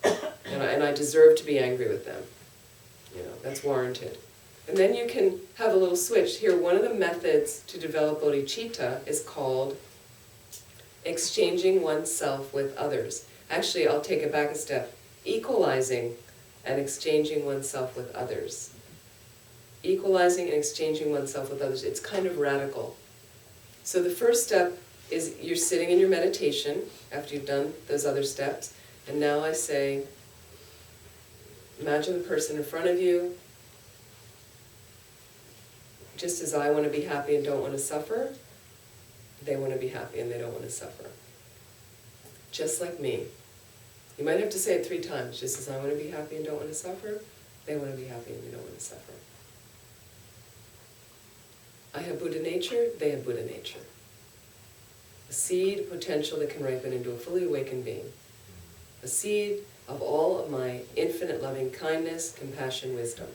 And I deserve to be angry with them. That's warranted. And then you can have a little switch. Here, one of the methods to develop bodhicitta is called exchanging oneself with others. Actually, I'll take it back a step. Equalizing and exchanging oneself with others. Equalizing and exchanging oneself with others. It's kind of radical. So the first step is you're sitting in your meditation after you've done those other steps. And now I say, imagine the person in front of you. Just as I want to be happy and don't want to suffer, they want to be happy and they don't want to suffer. Just like me. You might have to say it 3 times. Just as I want to be happy and don't want to suffer, they want to be happy and they don't want to suffer. I have Buddha nature, they have Buddha nature. A seed potential that can ripen into a fully awakened being. A seed of all of my infinite loving kindness, compassion, wisdom.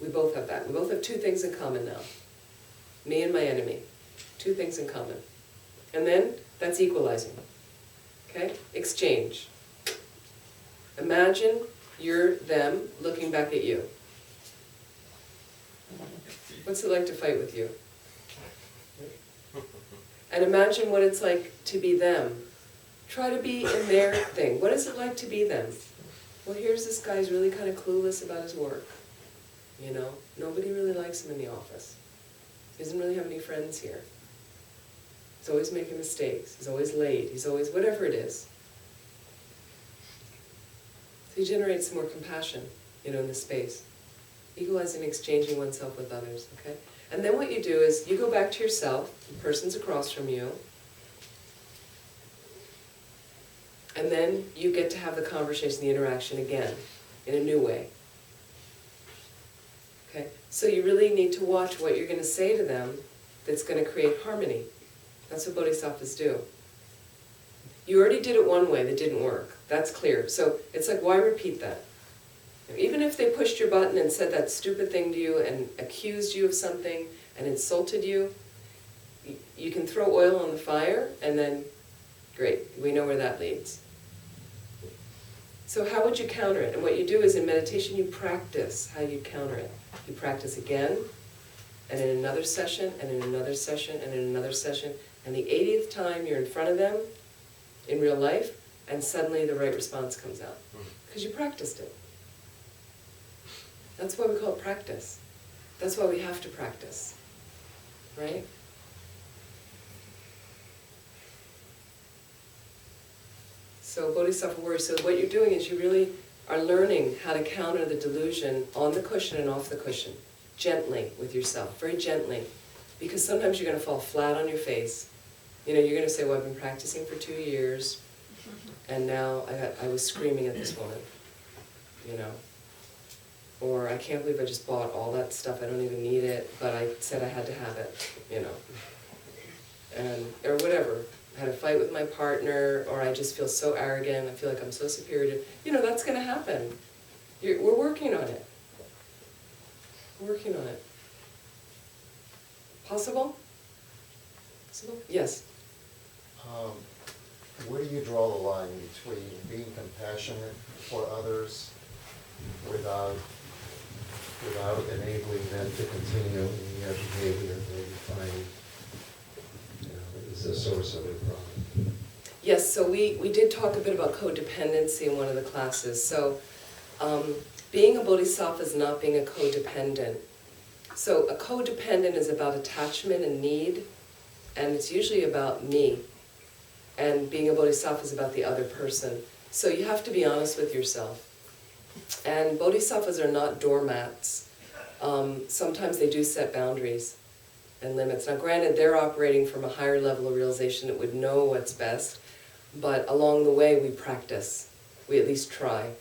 We both have that. We both have 2 things in common now. Me and my enemy. 2 things in common. And then, that's equalizing. Okay? Exchange. Imagine you're them looking back at you. What's it like to fight with you? And imagine what it's like to be them. Try to be in their thing. What is it like to be them? Well, here's this guy who's really kind of clueless about his work. Nobody really likes him in the office. He doesn't really have any friends here. He's always making mistakes. He's always late. He's always, whatever it is. So you generate some more compassion, in this space. Equalizing, exchanging oneself with others, okay? And then what you do is you go back to yourself, the person's across from you, and then you get to have the conversation, the interaction again, in a new way. Okay? So you really need to watch what you're going to say to them that's going to create harmony. That's what bodhisattvas do. You already did it one way that didn't work. That's clear. So it's like, why repeat that? Even if they pushed your button and said that stupid thing to you and accused you of something and insulted you, you can throw oil on the fire and then, great, we know where that leads. So how would you counter it? And what you do is in meditation you practice how you counter it. You practice again, and in another session, and in another session, and in another session, and the 80th time you're in front of them in real life, and suddenly the right response comes out. Because you practiced it. That's why we call it practice. That's why we have to practice. Right? So bodhisattva worry. So what you're doing is you really are learning how to counter the delusion on the cushion and off the cushion. Gently with yourself, very gently. Because sometimes you're going to fall flat on your face. You're going to say, well, I've been practicing for 2 years, and now I was screaming at this woman. Or I can't believe I just bought all that stuff, I don't even need it, but I said I had to have it, And, or whatever. I had a fight with my partner, or I just feel so arrogant, I feel like I'm so superior to, that's going to happen. We're working on it. We're working on it. Possible? Possible? Yes. Where do you draw the line between being compassionate for others without enabling them to continue in their behavior that you find is the source of their problem? Yes, so we did talk a bit about codependency in one of the classes. So being a bodhisattva is not being a codependent. So a codependent is about attachment and need, and it's usually about me. And being a bodhisattva is about the other person. So you have to be honest with yourself. And bodhisattvas are not doormats. Sometimes they do set boundaries and limits. Now granted, they're operating from a higher level of realization that would know what's best, but along the way we practice. We at least try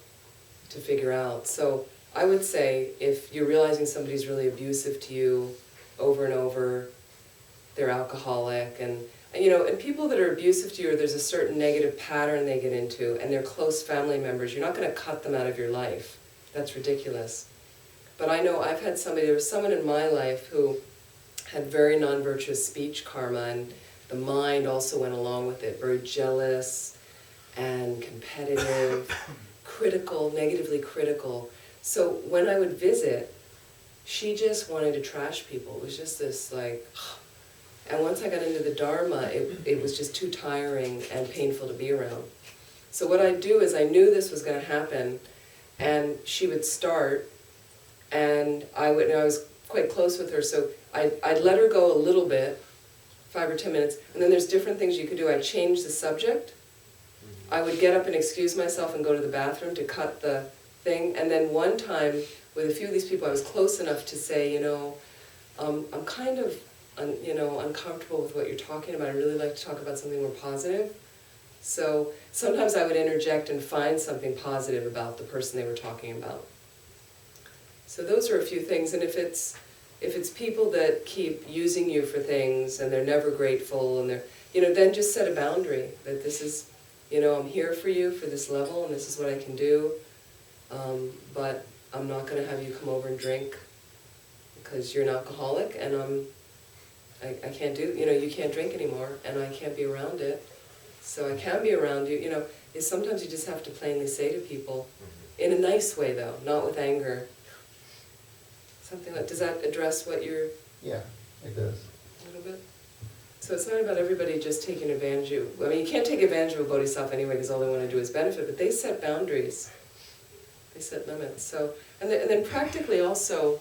to figure out. So I would say if you're realizing somebody's really abusive to you over and over, they're alcoholic, and people that are abusive to you, or there's a certain negative pattern they get into, and they're close family members, you're not going to cut them out of your life. That's ridiculous. But I know there was someone in my life who had very non-virtuous speech karma, and the mind also went along with it, very jealous and competitive, critical, negatively critical. So when I would visit, she just wanted to trash people. It was just this and once I got into the Dharma, it was just too tiring and painful to be around. So what I'd do is I knew this was going to happen, and she would start, and I was quite close with her, so I'd let her go a little bit, 5 or 10 minutes, and then there's different things you could do. I'd change the subject. I would get up and excuse myself and go to the bathroom to cut the thing, and then one time with a few of these people I was close enough to say, I'm kind of uncomfortable with what you're talking about. I'd really like to talk about something more positive. So sometimes I would interject and find something positive about the person they were talking about. So those are a few things. And if it's people that keep using you for things and they're never grateful and they're, then just set a boundary that this is, I'm here for you for this level and this is what I can do. But I'm not going to have you come over and drink because you're an alcoholic and I can't do, you can't drink anymore, and I can't be around it. So I can be around you, sometimes you just have to plainly say to people, in a nice way though, not with anger. Something like, does that address what you're... Yeah, it does. A little bit? So it's not about everybody just taking advantage of, you can't take advantage of a bodhisattva anyway because all they want to do is benefit, but they set boundaries. They set limits. So, and then practically also,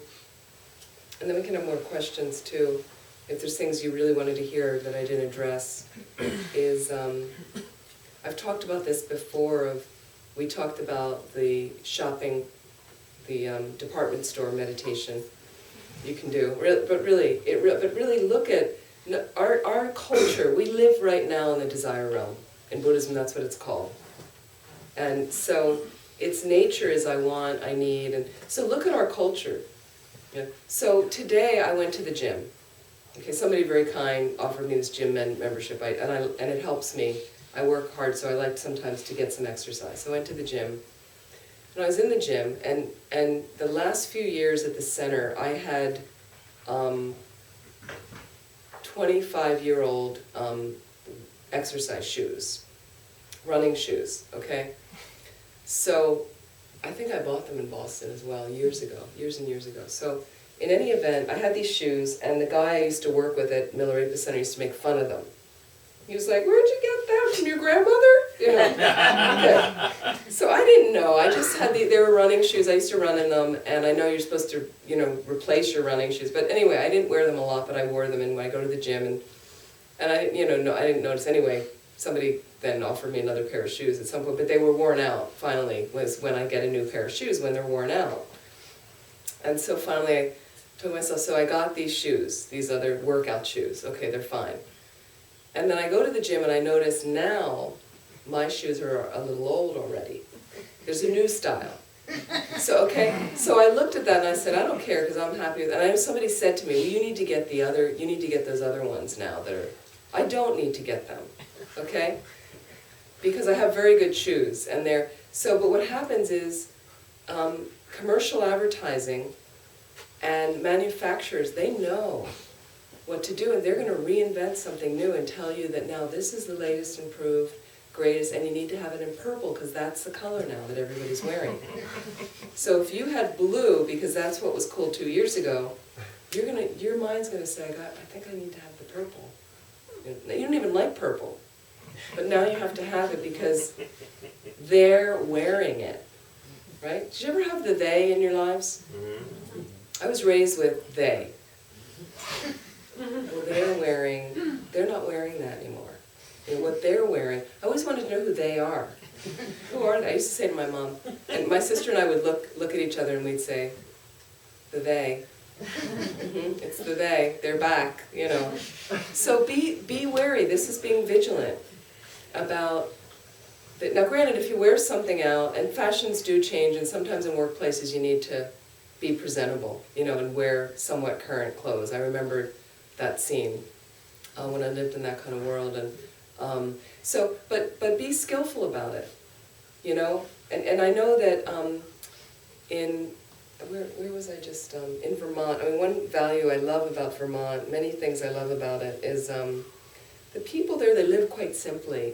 and then we can have more questions too, if there's things you really wanted to hear that I didn't address, is I've talked about this before. We talked about the shopping, the department store meditation you can do. But really look at our culture. We live right now in the desire realm. In Buddhism, that's what it's called. And so its nature is I want, I need, and so look at our culture. Yeah. So today I went to the gym. Okay, somebody very kind offered me this gym membership, and it helps me. I work hard, so I like sometimes to get some exercise. So I went to the gym, and I was in the gym, and the last few years at the center, I had 25-year-old exercise shoes, running shoes, okay? So I think I bought them in Boston as well, years and years ago. So in any event, I had these shoes, and the guy I used to work with at Milarepa Center used to make fun of them. He was like, "Where'd you get them? From your grandmother?" Okay. So I didn't know. I just had they were running shoes. I used to run in them, and I know you're supposed to, replace your running shoes. But anyway, I didn't wear them a lot, but I wore them, and when I go to the gym, and I didn't, I didn't notice anyway. Somebody then offered me another pair of shoes at some point, but they were worn out. Finally, was when I get a new pair of shoes when they're worn out. And so finally, I told myself, so I got these shoes, these other workout shoes. Okay, they're fine. And then I go to the gym and I notice now my shoes are a little old already. There's a new style. So I looked at that and I said, I don't care because I'm happy with it. And I know somebody said to me, well, you need to get those other ones now that are, I don't need to get them, okay? Because I have very good shoes and but what happens is commercial advertising And manufacturers, they know what to do, and they're going to reinvent something new and tell you that now this is the latest, improved, greatest, and you need to have it in purple because that's the color now that everybody's wearing. So if you had blue, because that's what was cool 2 years ago, your mind's going to say, I think I need to have the purple. You don't even like purple, but now you have to have it because they're wearing it, right? Did you ever have the they in your lives? I was raised with they. Well, they're not wearing that anymore. And what they're wearing, I always wanted to know who they are. Who are they? I used to say to my mom, and my sister and I would look at each other and we'd say, the they. It's the they, they're back, you know. So be wary, this is being vigilant about, now granted, if you wear something out, and fashions do change, and sometimes in workplaces you need to be presentable, you know, and wear somewhat current clothes. I remember that scene when I lived in that kind of world, and but be skillful about it, you know. And I know that where was I just in Vermont? I mean, one value I love about Vermont, many things I love about it, is the people there. They live quite simply,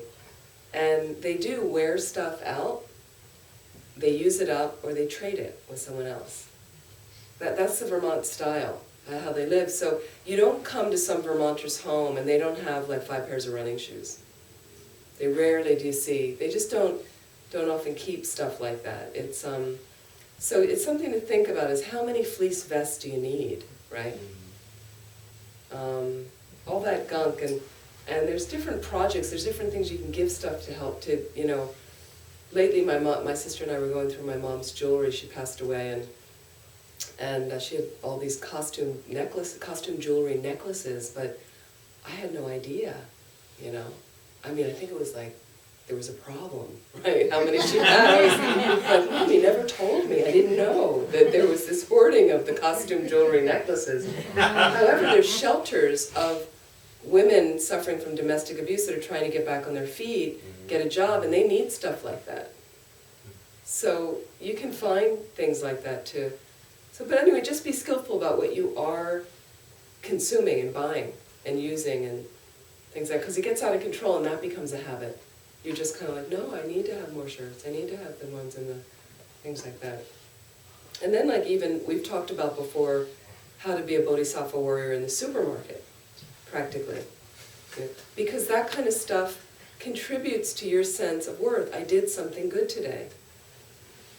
and they do wear stuff out. They use it up, or they trade it with someone else. That's the Vermont style, how they live. So you don't come to some Vermonter's home and they don't have like 5 pairs of running shoes. They rarely do see. They just don't often keep stuff like that. It's so it's something to think about, is how many fleece vests do you need, right? All that gunk, and there's different projects, there's different things you can give stuff to help to, you know. Lately my sister and I were going through my mom's jewelry. She passed away, and she had all these costume jewelry necklaces, but I had no idea, you know. I mean, I think it was like there was a problem, right? How many she had. But Mommy never told me. I didn't know that there was this hoarding of the costume jewelry necklaces. However, there's shelters of women suffering from domestic abuse that are trying to get back on their feet, get a job, and they need stuff like that. So you can find things like that too. So, but anyway, just be skillful about what you are consuming and buying and using and things like that, because it gets out of control and that becomes a habit. You're just kind of like, no, I need to have more shirts. I need to have the ones and the things like that. And then like even, we've talked about before how to be a Bodhisattva warrior in the supermarket, practically. Because that kind of stuff contributes to your sense of worth. I did something good today.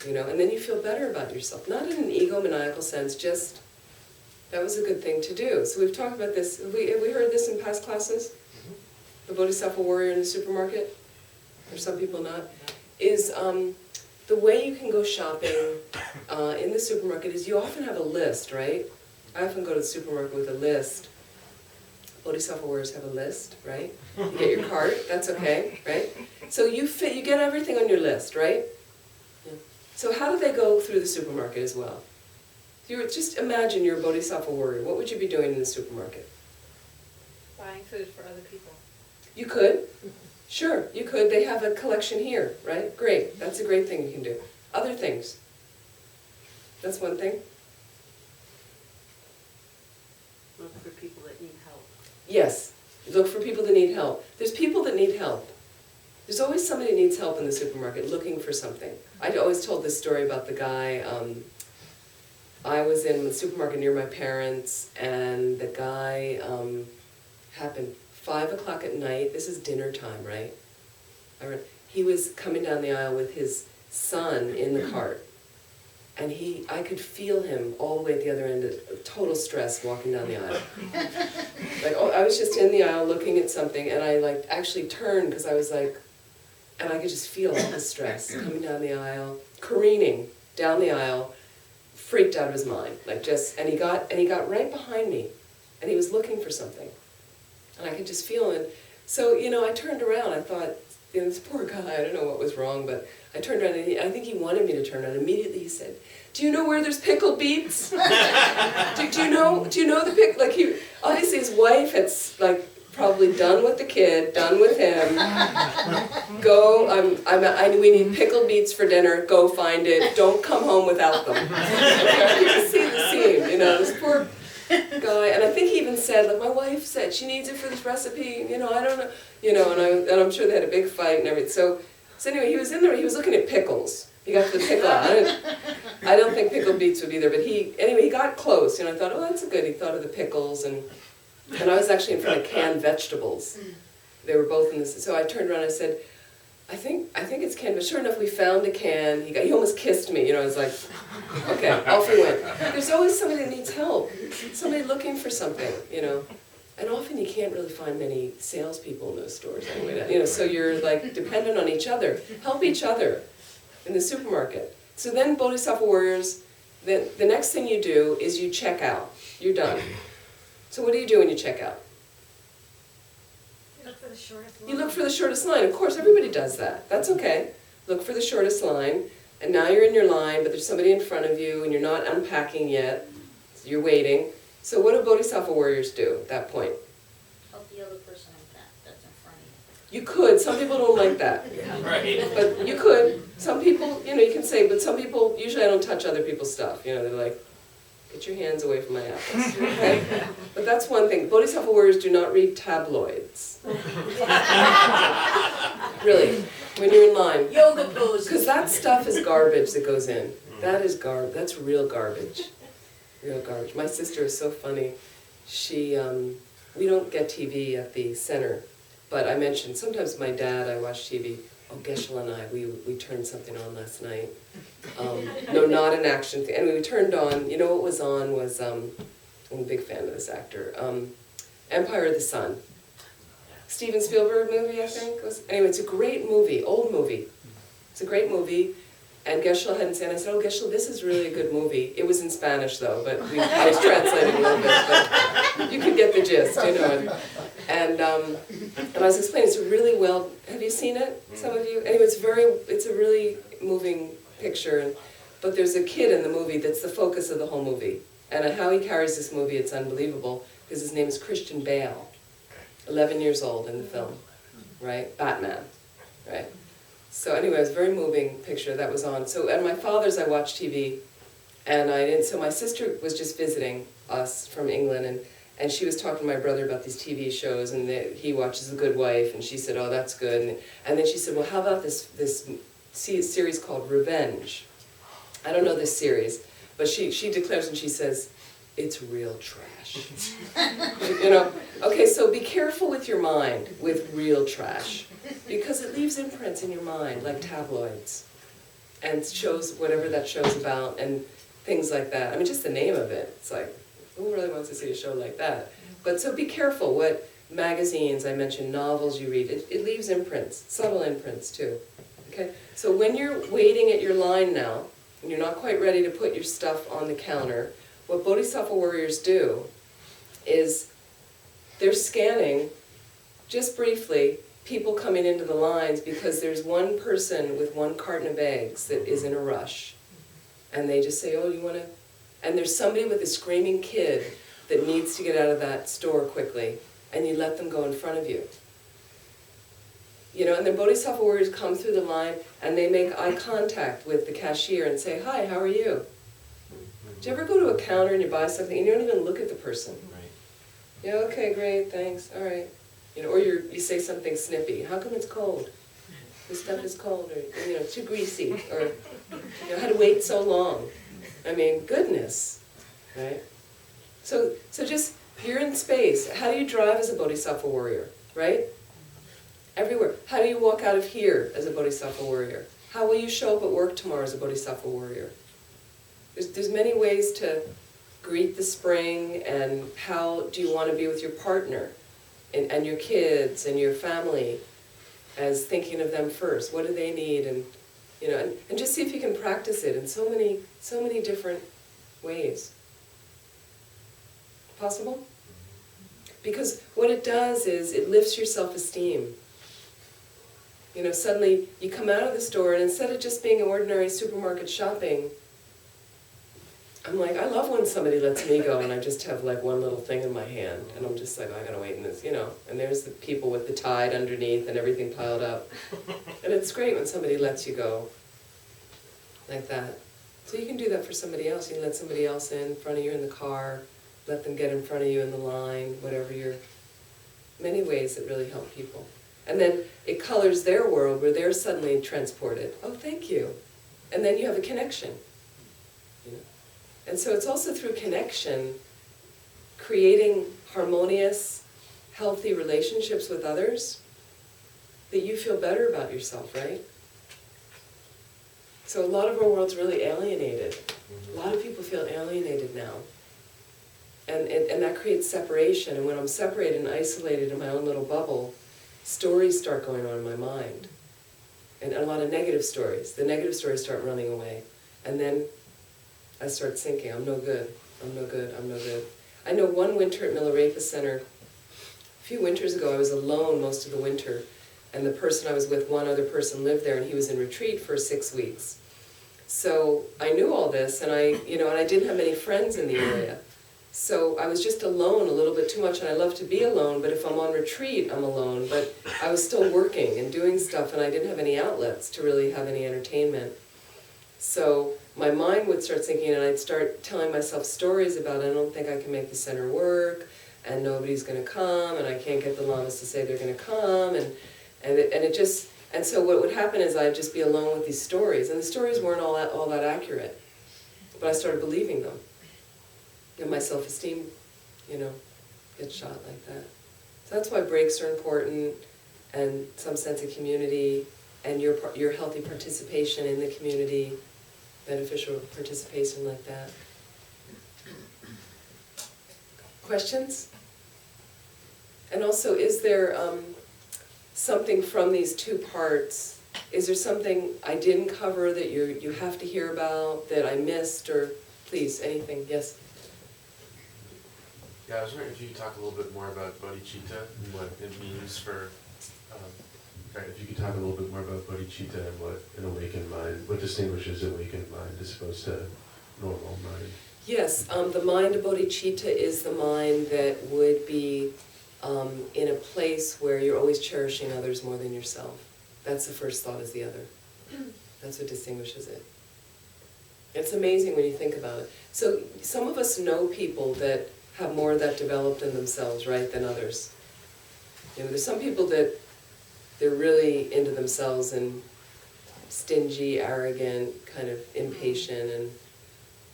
You know, and then you feel better about yourself. Not in an egomaniacal sense, just that was a good thing to do. So we've talked about this. Have we heard this in past classes? The Bodhisattva warrior in the supermarket? Or some people not? Is the way you can go shopping in the supermarket is you often have a list, right? I often go to the supermarket with a list. Bodhisattva warriors have a list, right? You get your cart, that's okay, right? So you get everything on your list, right? So how do they go through the supermarket as well? Just imagine you're a Bodhisattva warrior. What would you be doing in the supermarket? Buying food for other people. You could. Sure, you could. They have a collection here, right? Great. That's a great thing you can do. Other things. That's one thing. Look for people that need help. Yes. Look for people that need help. There's people that need help. There's always somebody that needs help in the supermarket looking for something. I always told this story about the guy, I was in the supermarket near my parents, and the guy happened 5 o'clock at night. This is dinner time, right? He was coming down the aisle with his son in the cart. And I could feel him all the way at the other end, total stress walking down the aisle. Like, I was just in the aisle looking at something, and I like actually turned because I was like, and I could just feel all the stress coming down the aisle, careening down the aisle, freaked out of his mind, like just, and he got right behind me, and he was looking for something, and I could just feel it. So, you know, I turned around. I thought, you know, this poor guy, I don't know what was wrong, but I turned around, and I think he wanted me to turn around. Immediately he said, "Do you know where there's pickled beets? do you know the pickle?" Like obviously his wife had like probably done with the kid, done with him. Go, we need pickled beets for dinner, go find it, don't come home without them. Okay? You can see the scene, you know, this poor guy, and I think he even said, like, my wife said she needs it for this recipe, you know, I don't know, you know, and I'm sure they had a big fight and everything. So anyway, he was in there, he was looking at pickles. He got the pickle. I don't think pickled beets would be there, but he got close, you know, I thought, oh, that's good, he thought of the pickles, and I was actually in front of canned vegetables. They were both in this, so I turned around and I said, I think it's canned, but sure enough, we found a can. He almost kissed me, you know, I was like, okay, off we went. There's always somebody that needs help, somebody looking for something, you know. And often you can't really find many salespeople in those stores anyway, you know, so you're like dependent on each other. Help each other in the supermarket. So then Bodhisattva warriors, then the next thing you do is you check out. You're done. So what do you do when you check out? You look for the shortest line. You look for the shortest line. Of course, everybody does that. That's okay. Look for the shortest line, and now you're in your line, but there's somebody in front of you, and you're not unpacking yet. So you're waiting. So what do Bodhisattva warriors do at that point? Help the other person unpack that's in front of you. You could. Some people don't like that. Right. But you could. Some people, you know, you can say, but some people, usually I don't touch other people's stuff. You know, they're like, get your hands away from my apples. Okay? But that's one thing. Bodhisattva warriors do not read tabloids. Really. When you're in line. Yoga poses. Because that stuff is garbage that goes in. That is garbage. That's real garbage. Real garbage. My sister is so funny. She, we don't get TV at the center, but I mentioned sometimes my dad, I watch TV. Oh, Geshe and I, we turned something on last night. No, not an action thing. Anyway, we turned on, you know what was on was, I'm a big fan of this actor, Empire of the Sun. Steven Spielberg movie, I think. Anyway, it's a great movie, old movie. It's a great movie. And Geshe hadn't seen it. I said, oh, Geshe, this is really a good movie. It was in Spanish, though, but I was translating a little bit. But you could get the gist, you know. And I was explaining, it's really well, have you seen it, some of you? Anyway, it's a really moving picture. But there's a kid in the movie that's the focus of the whole movie. And how he carries this movie, it's unbelievable, because his name is Christian Bale. 11 years old in the film, right? Batman, right? So anyway, it was a very moving picture that was on. So at my father's, I watched TV, and so my sister was just visiting us from England, and she was talking to my brother about these TV shows, and he watches The Good Wife, and she said, oh, that's good. And then she said, well, how about this series called Revenge? I don't know this series, but she declares, and she says, it's real trash. You know, okay, so be careful with your mind with real trash, because it leaves imprints in your mind, like tabloids, and shows whatever that show's about, and things like that. I mean, just the name of it, it's like, who really wants to see a show like that? But so be careful what magazines, I mentioned novels you read, it leaves imprints, subtle imprints too. Okay, so when you're waiting at your line now, and you're not quite ready to put your stuff on the counter, what Bodhisattva warriors do is they're scanning, just briefly, people coming into the lines because there's one person with one carton of eggs that is in a rush. And they just say, oh, you want to... And there's somebody with a screaming kid that needs to get out of that store quickly, and you let them go in front of you. You know, and the Bodhisattva warriors come through the line, and they make eye contact with the cashier and say, hi, how are you? Do you ever go to a counter and you buy something and you don't even look at the person? Right. Yeah, okay, great, thanks, all right. You know, or you say something snippy. How come it's cold? This stuff is cold, or you know, too greasy, or you know, had to wait so long. I mean, goodness, right? So just you're in space. How do you drive as a Bodhisattva warrior, right? Everywhere. How do you walk out of here as a Bodhisattva warrior? How will you show up at work tomorrow as a Bodhisattva warrior? There's many ways to greet the spring, and how do you want to be with your partner and your kids and your family, as thinking of them first. What do they need? And you know, and just see if you can practice it in so many different ways. Possible? Because what it does is it lifts your self-esteem. You know, suddenly you come out of the store, and instead of just being ordinary supermarket shopping, I'm like, I love when somebody lets me go and I just have like one little thing in my hand and I'm just like, I gotta wait in this, and there's the people with the tide underneath and everything piled up. And it's great when somebody lets you go like that. So you can do that for somebody else. You can let somebody else in front of you in the car, let them get in front of you in the line, whatever many ways that really help people. And then it colors their world where they're suddenly transported. Oh, thank you. And then you have a connection. And so it's also through connection, creating harmonious, healthy relationships with others, that you feel better about yourself, right? So a lot of our world's really alienated. A lot of people feel alienated now. And that creates separation. And when I'm separated and isolated in my own little bubble, stories start going on in my mind. And a lot of negative stories. The negative stories start running away. And then I start thinking, I'm no good, I'm no good, I'm no good. I know one winter at Milarepa Center, a few winters ago, I was alone most of the winter, and the person I was with, one other person lived there, and he was in retreat for 6 weeks. So I knew all this, and I didn't have many friends in the area. So I was just alone a little bit too much, and I love to be alone, but if I'm on retreat, I'm alone. But I was still working and doing stuff, and I didn't have any outlets to really have any entertainment. So my mind would start thinking, and I'd start telling myself stories about, I don't think I can make the center work, and nobody's going to come, and I can't get the lamas to say they're going to come, and so what would happen is I'd just be alone with these stories, and the stories weren't all that accurate, but I started believing them, and my self-esteem, gets shot like that. So that's why breaks are important, and some sense of community, and your healthy participation in the community, beneficial participation like that. Questions? And also, is there something from these two parts? Is there something I didn't cover that you have to hear about, that I missed, or please, anything? Yes? Yeah, I was wondering if you could talk a little bit more about bodhicitta and what it means for, if you could talk a little bit more about bodhicitta and what an awakened mind, what distinguishes an awakened mind as opposed to normal mind. Yes, the mind of bodhicitta is the mind that would be in a place where you're always cherishing others more than yourself. That's the first thought is the other. That's what distinguishes it. It's amazing when you think about it. So some of us know people that have more of that developed in themselves, right, than others. There's some people that they're really into themselves and stingy, arrogant, kind of impatient, and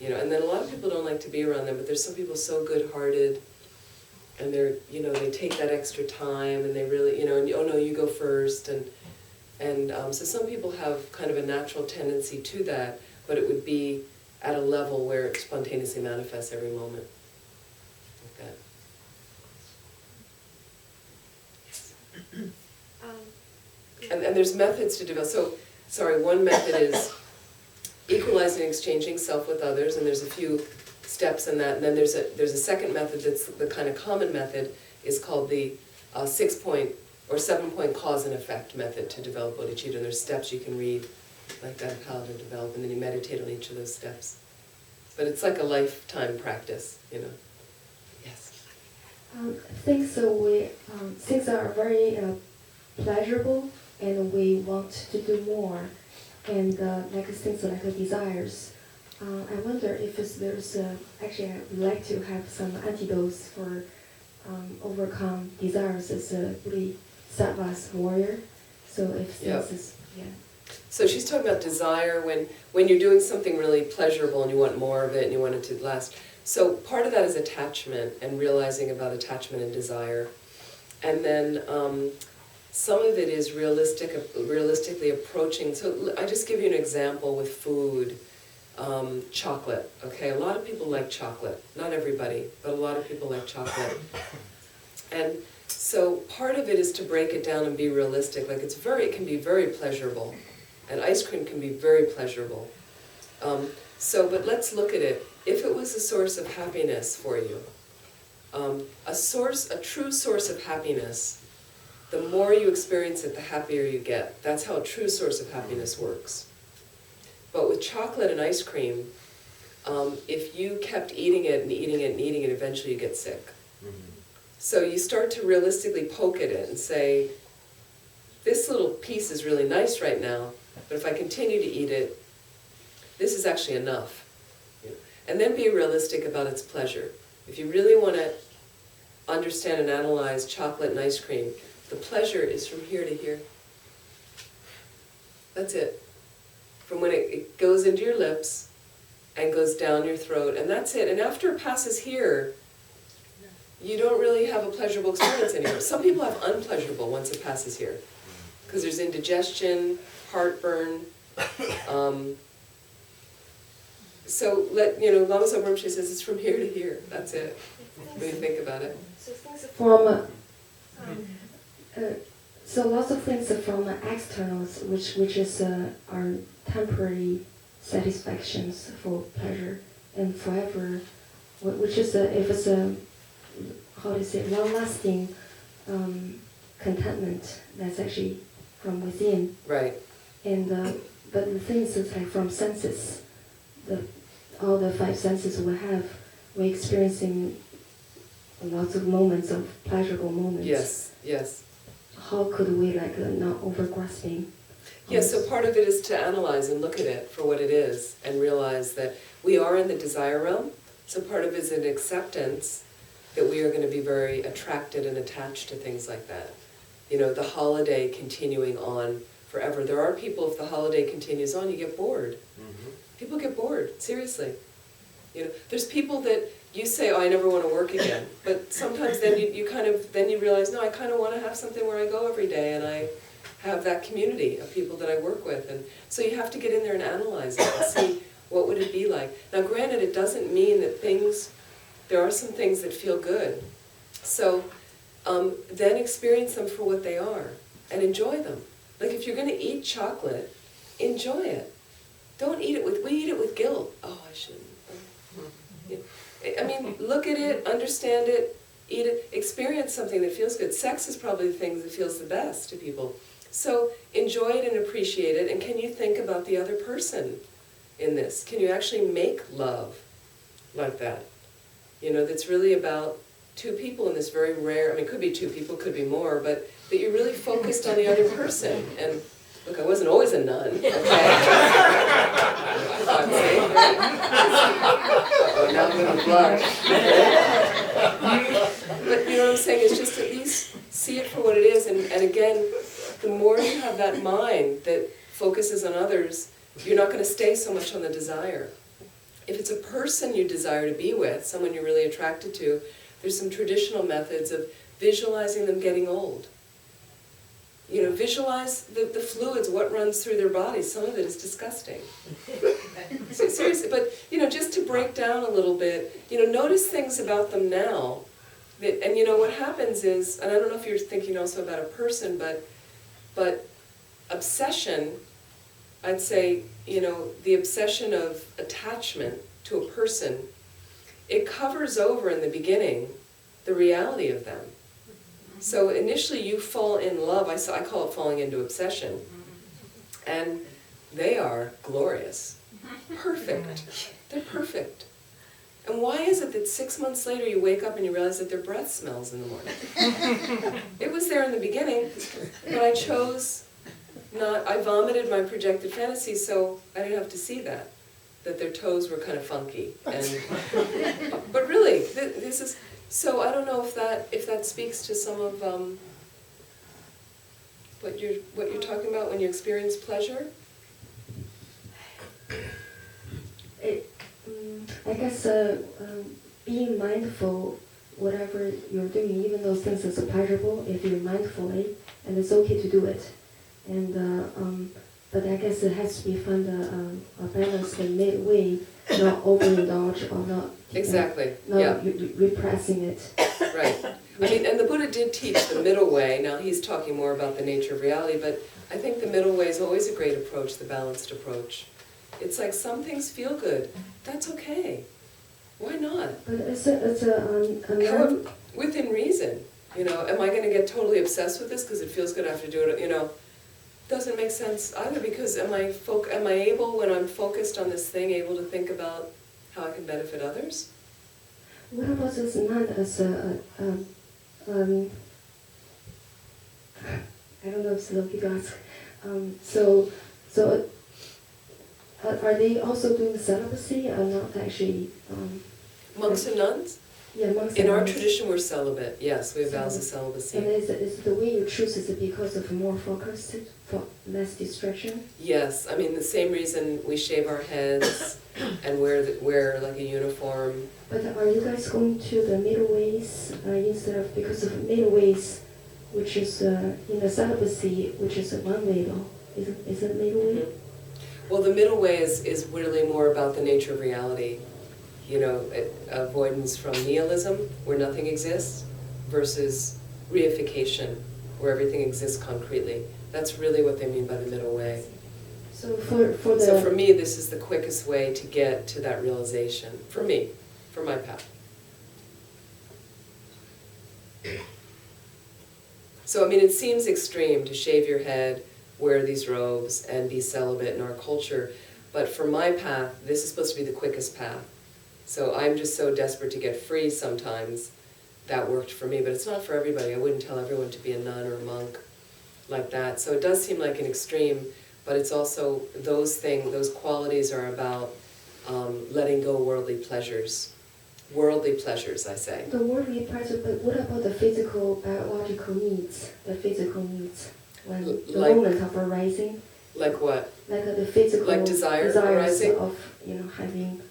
and then a lot of people don't like to be around them, but there's some people so good-hearted, and they're, they take that extra time, and they really, and oh no, you go first, and so some people have kind of a natural tendency to that, but it would be at a level where it spontaneously manifests every moment. Like that. And there's methods to develop. So, sorry, one method is equalizing and exchanging self with others, and there's a few steps in that. And then there's a second method that's the kind of common method, is called the 6-point or 7-point cause and effect method to develop bodhicitta. And there's steps you can read like that of how to develop, and then you meditate on each of those steps. But it's like a lifetime practice, Yes. Things are very pleasurable, and we want to do more, and like things like desires. I wonder if there's actually I would like to have some antidotes for overcome desires as a Bodhisattva's warrior. So if things is So she's talking about desire when you're doing something really pleasurable and you want more of it and you want it to last. So part of that is attachment and realizing about attachment and desire. And then some of it is realistically approaching. So I just give you an example with food. Chocolate, okay? A lot of people like chocolate. Not everybody, but a lot of people like chocolate. And so part of it is to break it down and be realistic. Like it can be very pleasurable. And ice cream can be very pleasurable. But let's look at it. If it was a source of happiness for you, a true source of happiness, the more you experience it, the happier you get. That's how a true source of happiness works. But with chocolate and ice cream, if you kept eating it and eating it and eating it, eventually you get sick. So you start to realistically poke at it and say, this little piece is really nice right now, but if I continue to eat it, this is actually enough. And then be realistic about its pleasure. If you really want to understand and analyze chocolate and ice cream, the pleasure is from here to here. That's it. From when it goes into your lips and goes down your throat, and that's it. And after it passes here, you don't really have a pleasurable experience anymore. Some people have unpleasurable once it passes here, because there's indigestion, heartburn. So Lama Zopa Rinpoche says it's from here to here. That's it. When you think about it. So lots of things are from externals, which is are temporary satisfactions for pleasure, and forever, which is if it's a long-lasting contentment, that's actually from within. Right. And but the things that's like from senses, all the five senses we have, we're experiencing lots of moments of pleasurable moments. Yes, yes. How could we not over grasping? Yes, so part of it is to analyze and look at it for what it is and realize that we are in the desire realm. So part of it is an acceptance that we are going to be very attracted and attached to things like that. The holiday continuing on forever. There are people, if the holiday continues on, you get bored. People get bored, seriously. There's people that you say, oh, I never want to work again. But sometimes then you realize, no, I kind of want to have something where I go every day and I have that community of people that I work with. And so you have to get in there and analyze it and see what would it be like. Now granted, it doesn't mean that there are some things that feel good. So then experience them for what they are and enjoy them. Like if you're going to eat chocolate, enjoy it. Don't eat it we eat it with guilt. Oh, I shouldn't. I mean, look at it, understand it, eat it, experience something that feels good. Sex is probably the thing that feels the best to people. So enjoy it and appreciate it, and can you think about the other person in this? Can you actually make love like that? That's really about two people in this very rare, it could be two people, could be more, but that you're really focused on the other person. And look, I wasn't always a nun, okay? Now I'm going to blush. But you know what I'm saying? It's just at least see it for what it is. And again, the more you have that mind that focuses on others, you're not going to stay so much on the desire. If it's a person you desire to be with, someone you're really attracted to, there's some traditional methods of visualizing them getting old. Visualize the fluids, what runs through their bodies. Some of it is disgusting. Seriously, but just to break down a little bit, notice things about them now. And what happens is, and I don't know if you're thinking also about a person, but obsession, I'd say, the obsession of attachment to a person, it covers over in the beginning the reality of them. So initially you fall in love, I call it falling into obsession, and they are glorious, perfect, they're perfect. And why is it that 6 months later you wake up and you realize that their breath smells in the morning? It was there in the beginning, but I chose not, I vomited my projected fantasies, so I didn't have to see that their toes were kind of funky. But really, this is, so I don't know if that speaks to some of what you're talking about when you experience pleasure. I guess being mindful, whatever you're doing, even those things are pleasurable, if you're mindfully, and it's okay to do it. And but I guess it has to be found a balance, the midway, not overindulge or not Exactly. not repressing it. Right. And the Buddha did teach the middle way. Now he's talking more about the nature of reality, but I think the middle way is always a great approach, the balanced approach. It's like some things feel good. That's okay. Why not? But within reason. Am I going to get totally obsessed with this because it feels good I have to do it? Doesn't make sense either, because am I able, when I'm focused on this thing, able to think about how I can benefit others. What about this nun as a I don't know if it's okay to ask. Are they also doing celibacy or not actually? Monks and nuns? Yeah, monks In and our nuns. tradition, we're celibate. Yes, we have vows of celibacy. And is the way you choose, is it because of more focus, for less distraction? Yes, I mean the same reason we shave our heads and wear like a uniform. But are you guys going to the middle ways instead of, because of middle ways, which is in the celibacy, which is a one way though? Is it middle way? Well, the middle way is really more about the nature of reality. You know, avoidance from nihilism, where nothing exists, versus reification, where everything exists concretely. That's really what they mean by the middle way. So for me, this is the quickest way to get to that realization. For me, for my path. So I mean, it seems extreme to shave your head, wear these robes, and be celibate in our culture. But for my path, this is supposed to be the quickest path. So I'm just so desperate to get free sometimes. That worked for me, but it's not for everybody. I wouldn't tell everyone to be a nun or a monk like that. So it does seem like an extreme, but it's also those qualities are about letting go worldly pleasures. Worldly pleasures, I say. The worldly pleasure, but what about the physical, biological needs? The physical needs, when the moment of arising. Like what? Like the physical. Like desires arising arising? of having,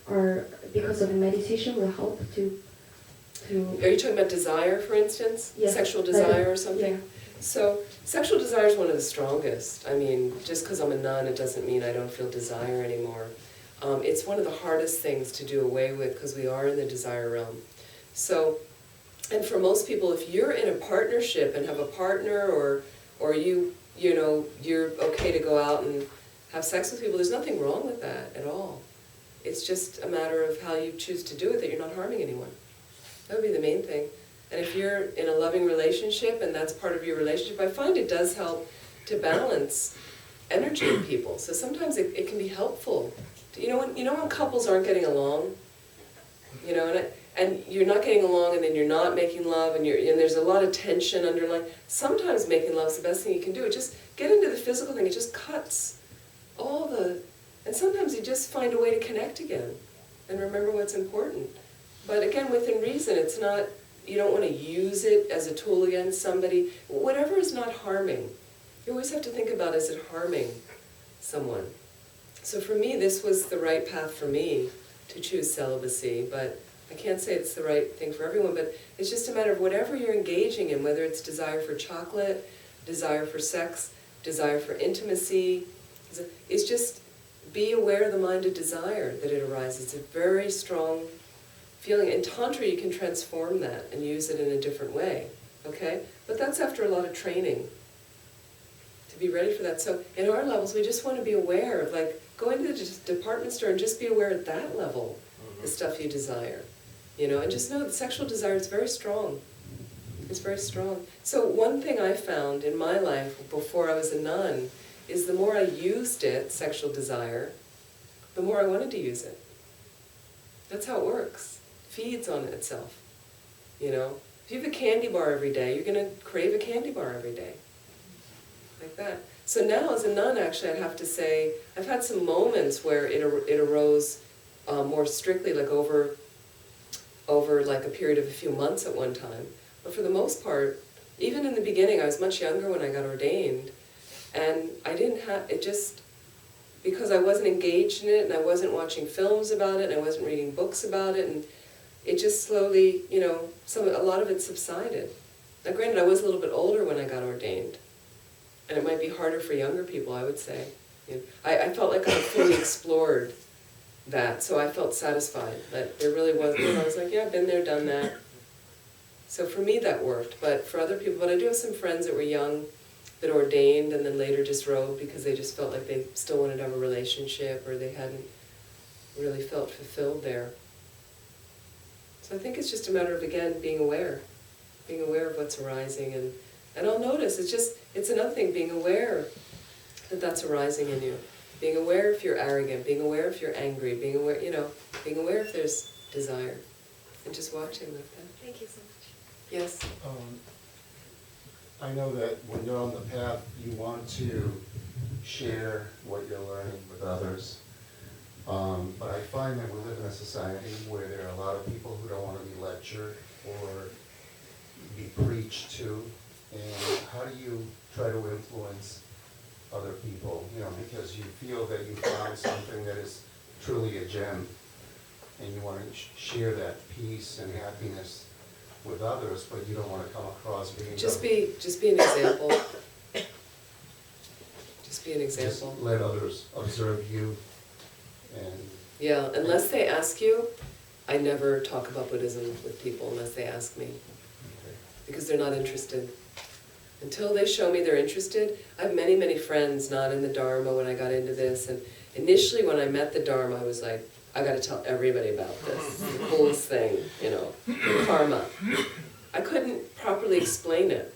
or because of meditation will help to. Are you talking about desire, for instance? Yeah. Sexual desire or something? Yeah. So sexual desire is one of the strongest. I mean, just because I'm a nun, it doesn't mean I don't feel desire anymore. It's one of the hardest things to do away with because we are in the desire realm. So, and for most people, if you're in a partnership and have a partner, or you're okay to go out and have sex with people, there's nothing wrong with that at all. It's just a matter of how you choose to do it, that you're not harming anyone. That would be the main thing. And if you're in a loving relationship and that's part of your relationship, I find it does help to balance energy in people. So sometimes it can be helpful. You know when couples aren't getting along, and you're not getting along, and then you're not making love, and there's a lot of tension underlying. Sometimes making love is the best thing you can do. Just get into the physical thing. It just cuts all the, and sometimes you just find a way to connect again and remember what's important. But again, within reason, it's not. You don't want to use it as a tool against somebody. Whatever is not harming. You always have to think about, is it harming someone? So for me, this was the right path for me to choose celibacy, but I can't say it's the right thing for everyone, but it's just a matter of whatever you're engaging in, whether it's desire for chocolate, desire for sex, desire for intimacy, it's just be aware of the mind of desire that it arises. It's a very strong feeling. In Tantra, you can transform that and use it in a different way, okay? But that's after a lot of training to be ready for that. So in our levels, we just want to be aware of, like, go into the department store and just be aware at that level, the stuff you desire, and just know that sexual desire is very strong. It's very strong. So one thing I found in my life before I was a nun is the more I used it, sexual desire, the more I wanted to use it. That's how it works. Feeds on itself, If you have a candy bar every day, you're going to crave a candy bar every day. Like that. So now as a nun, actually, I'd have to say, I've had some moments where it arose more strictly, like over like a period of a few months at one time. But for the most part, even in the beginning, I was much younger when I got ordained, and I didn't have, it just, because I wasn't engaged in it, and I wasn't watching films about it, and I wasn't reading books about it, and it just slowly, a lot of it subsided. Now granted, I was a little bit older when I got ordained, and it might be harder for younger people, I would say. I felt like I fully explored that, so I felt satisfied that there really wasn't, I was like, yeah, I've been there, done that. So for me that worked, but for other people, but I do have some friends that were young, that ordained and then later disrobed because they just felt like they still wanted to have a relationship, or they hadn't really felt fulfilled there. So I think it's just a matter of, again, being aware of what's arising, and I'll notice, it's another thing, being aware that that's arising in you. Being aware if you're arrogant, being aware if you're angry, being aware, being aware if there's desire, and just watching like that. Thank you so much. Yes? I know that when you're on the path, you want to share what you're learning with others. But I find that we live in a society where there are a lot of people who don't want to be lectured or be preached to. And how do you try to influence other people? Because you feel that you found something that is truly a gem, and you want to share that peace and happiness with others, but you don't want to come across being Just be an example. Just be an example. Just let others observe you. And yeah, unless they ask you, I never talk about Buddhism with people unless they ask me, because they're not interested. Until they show me they're interested, I have many, many friends not in the Dharma when I got into this, and initially when I met the Dharma, I was like, I gotta tell everybody about this. It's the coolest thing, karma. I couldn't properly explain it.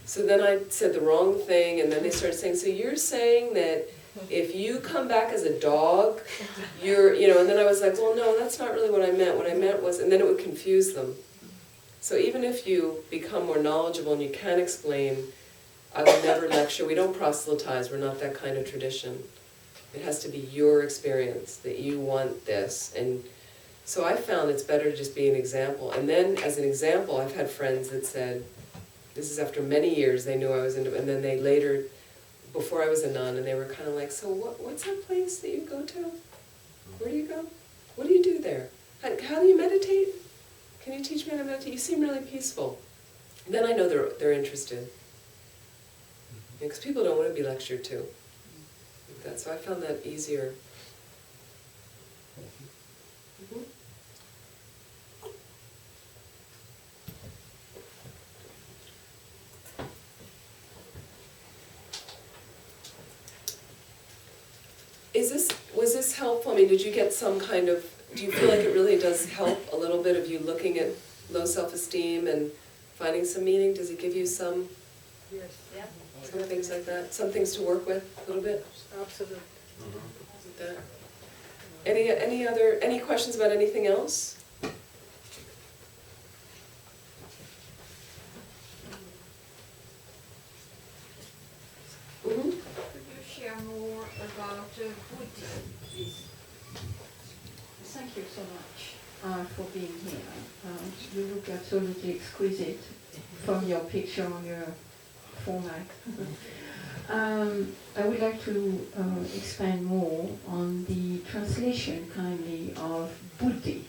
So then I said the wrong thing, and then they started saying, so you're saying that if you come back as a dog, and then I was like, well, no, that's not really what I meant. What I meant was, and then it would confuse them. So even if you become more knowledgeable and you can explain, I will never lecture. We don't proselytize. We're not that kind of tradition. It has to be your experience, that you want this. And so I found it's better to just be an example. And then as an example, I've had friends that said, this is after many years, they knew I was into, and then they later, before I was a nun, and they were kind of like, so what's that place that you go to? Where do you go? What do you do there? How do you meditate? Can you teach me how to meditate? You seem really peaceful. And then I know they're interested. Because people don't want to be lectured to. Like that. So I found that easier. Mm-hmm. Was this helpful? I mean, did you get some kind of, do you feel like it really does help a little bit of you looking at low self-esteem and finding some meaning? Does it give you some, Yes. Yeah. some things like that? Some things to work with a little bit? Absolutely. Like that. Any questions about anything else? Mm-hmm. Could you share more about Buddha, please? Thank you so much for being here. You look absolutely exquisite from your picture on your format. I would like to expand more on the translation, kindly, of Buddhi.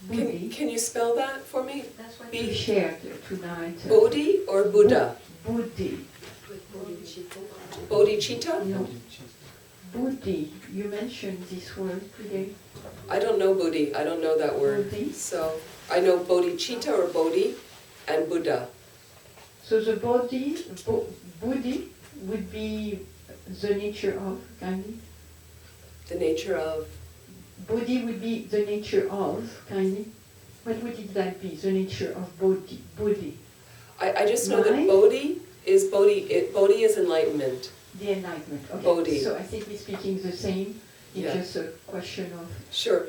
Can you spell that for me? That's what you shared tonight. Bodhi or Buddha? Buddhi. Bodhicitta? No. Buddhi. You mentioned this word today. I don't know Buddhi. I don't know that word. Buddhi? So I know Bodhicitta or Bodhi and Buddha. So the Buddhi would be the nature of, kindly? The nature of? Bodhi would be the nature of, kindly? What would that be, the nature of Bodhi? I just know that Bodhi is enlightenment. The enlightenment, okay. Bodhi. So I think we're speaking the same. It's just a question of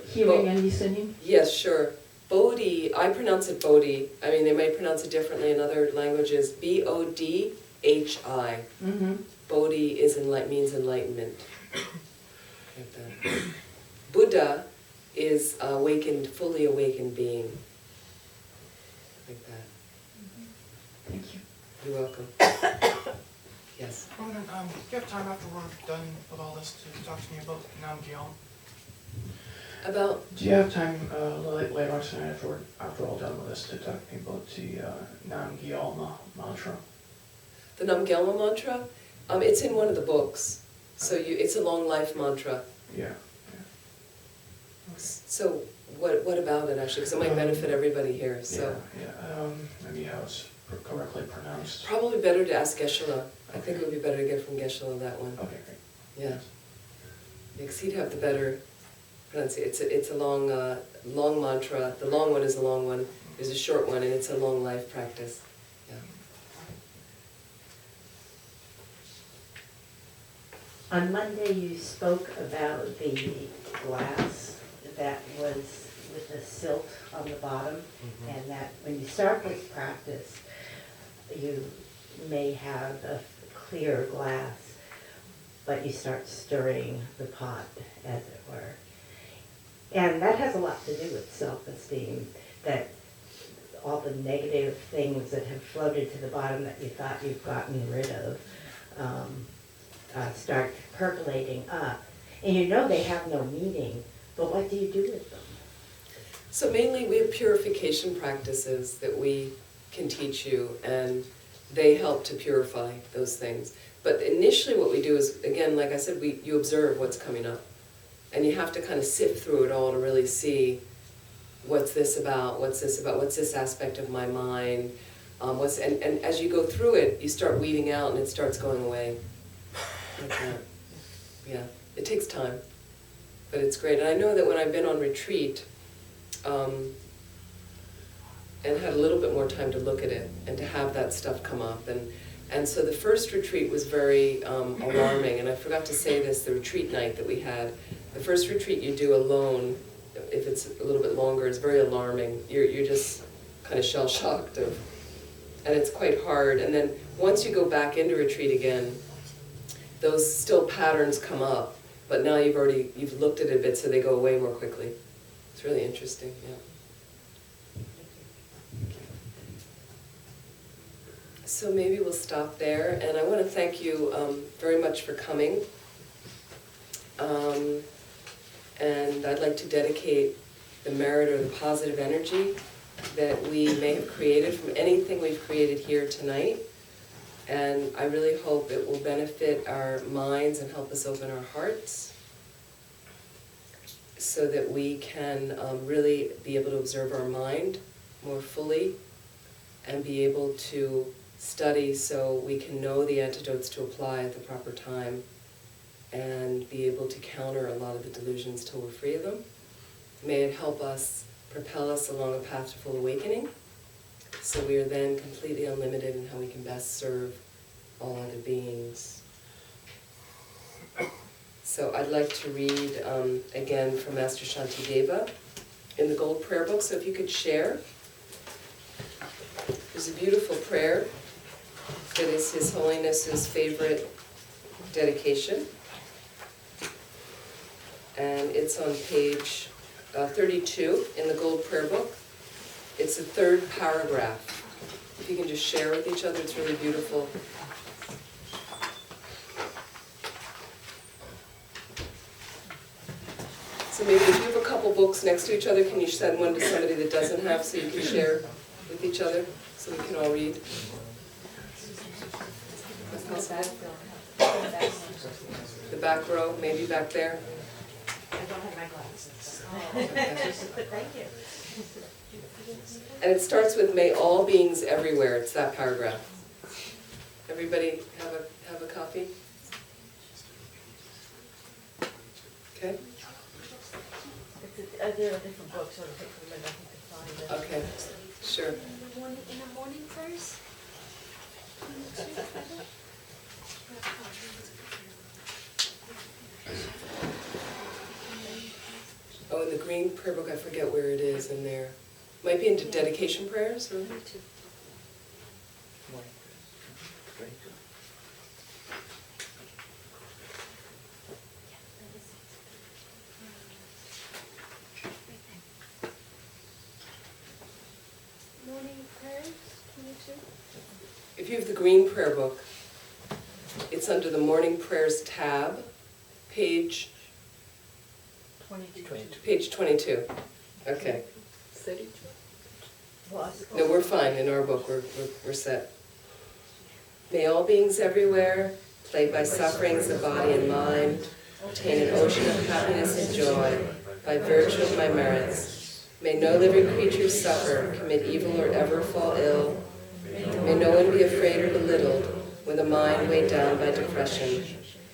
hearing and listening. Yes, sure. Bodhi, I pronounce it Bodhi. I mean, they might pronounce it differently in other languages. Bodhi. Mm-hmm. Bodhi means enlightenment. Like that. Buddha is fully awakened being. Like that. Thank you. You're welcome. Yes. Do you have time after we're done with all this to talk to me about Nam-gyeom? About? Do you have time later on tonight after we're all done with this to talk to me about the Nam-gyeom mantra? The Nam-gyeom mantra? It's in one of the books. So it's a long life mantra. Yeah. So what about it actually? Because it might benefit everybody here. So maybe how it's correctly pronounced. Probably better to ask Geshe-la. I think it would be better to get from Geshe-la that one. Okay, great. Yeah. Because he'd have the better pronunciation. It's a long mantra. The long one is a long one. There's a short one, and it's a long life practice. Yeah. On Monday, you spoke about the glass that was with the silt on the bottom, and that when you start this practice, you may have a clear glass, but you start stirring the pot, as it were. And that has a lot to do with self-esteem, that all the negative things that have floated to the bottom that you thought you've gotten rid of start percolating up. And you know they have no meaning, but what do you do with them? So mainly we have purification practices that we can teach you, and they help to purify those things. But initially what we do is, again, like I said, you observe what's coming up. And you have to kind of sift through it all to really see what's this about, what's this aspect of my mind, and as you go through it, you start weeding out and it starts going away. Like that. Yeah, it takes time, but it's great. And I know that when I've been on retreat, and had a little bit more time to look at it and to have that stuff come up, and so the first retreat was very alarming, and I forgot to say this, the retreat night that we had, the first retreat you do alone, if it's a little bit longer, is very alarming. You're just kind of shell-shocked, and it's quite hard. And then once you go back into retreat again, those still patterns come up, but now you've looked at it a bit, so they go away more quickly. It's really interesting, yeah. So maybe we'll stop there, and I want to thank you very much for coming. And I'd like to dedicate the merit or the positive energy that we may have created from anything we've created here tonight. And I really hope it will benefit our minds and help us open our hearts so that we can really be able to observe our mind more fully and be able to study so we can know the antidotes to apply at the proper time and be able to counter a lot of the delusions till we're free of them. May it help us, propel us along a path to full awakening, so we are then completely unlimited in how we can best serve all other beings. So I'd like to read again from Master Shantideva in the Gold Prayer Book, so if you could share. There's a beautiful prayer that is His Holiness's favorite dedication. And it's on page 32 in the Gold Prayer Book. It's the third paragraph. If you can just share with each other, it's really beautiful. So maybe if you have a couple books next to each other, can you send one to somebody that doesn't have so you can share with each other so we can all read? The back row, maybe back there. I don't have my glasses. Okay. Thank you. And it starts with "May all beings everywhere." It's that paragraph. Everybody have a copy? Okay. There are different books, so it'll take a minute to find it. Okay. Sure. In the morning prayers? Oh, in the green prayer book, I forget where it is in there. Might be into dedication prayers, or? Morning prayers, 22? If you have the green prayer book, it's under the morning prayers tab, page 22. Okay. No, we're fine in our book. We're set. May all beings everywhere, plagued by sufferings of body and mind, obtain an ocean of happiness and joy by virtue of my merits. May no living creature suffer, commit evil, or ever fall ill. May no one be afraid or belittled with a mind weighed down by depression.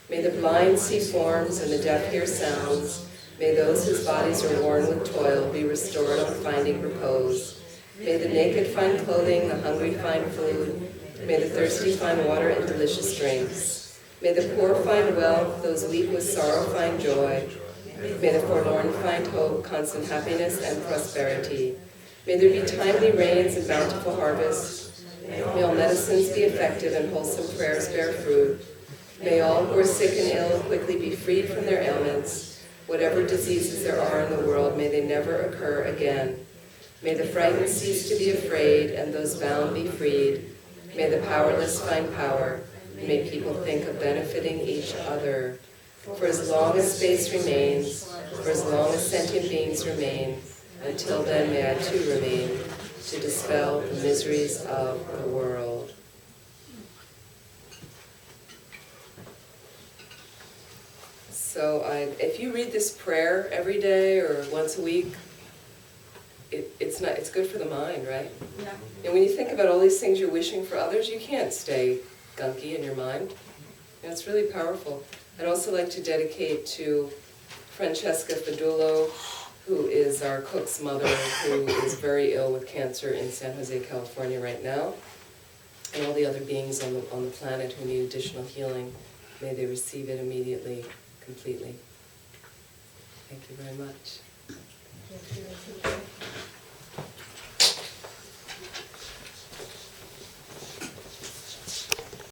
May the blind see forms and the deaf hear sounds. May those whose bodies are worn with toil be restored on finding repose. May the naked find clothing, the hungry find food. May the thirsty find water and delicious drinks. May the poor find wealth, those weak with sorrow find joy. May the forlorn find hope, constant happiness, and prosperity. May there be timely rains and bountiful harvests. May all medicines be effective and wholesome prayers bear fruit. May all who are sick and ill quickly be freed from their ailments. Whatever diseases there are in the world, may they never occur again. May the frightened cease to be afraid, and those bound be freed. May the powerless find power, and may people think of benefiting each other. For as long as space remains, for as long as sentient beings remain, until then may I too remain, to dispel the miseries of the world. So if you read this prayer every day or once a week, it's good for the mind, right? Yeah. And when you think about all these things you're wishing for others, you can't stay gunky in your mind. And it's really powerful. I'd also like to dedicate to Francesca Fedullo, who is our cook's mother, who is very ill with cancer in San Jose, California right now, and all the other beings on the planet who need additional healing. May they receive it immediately, completely. Thank you very much.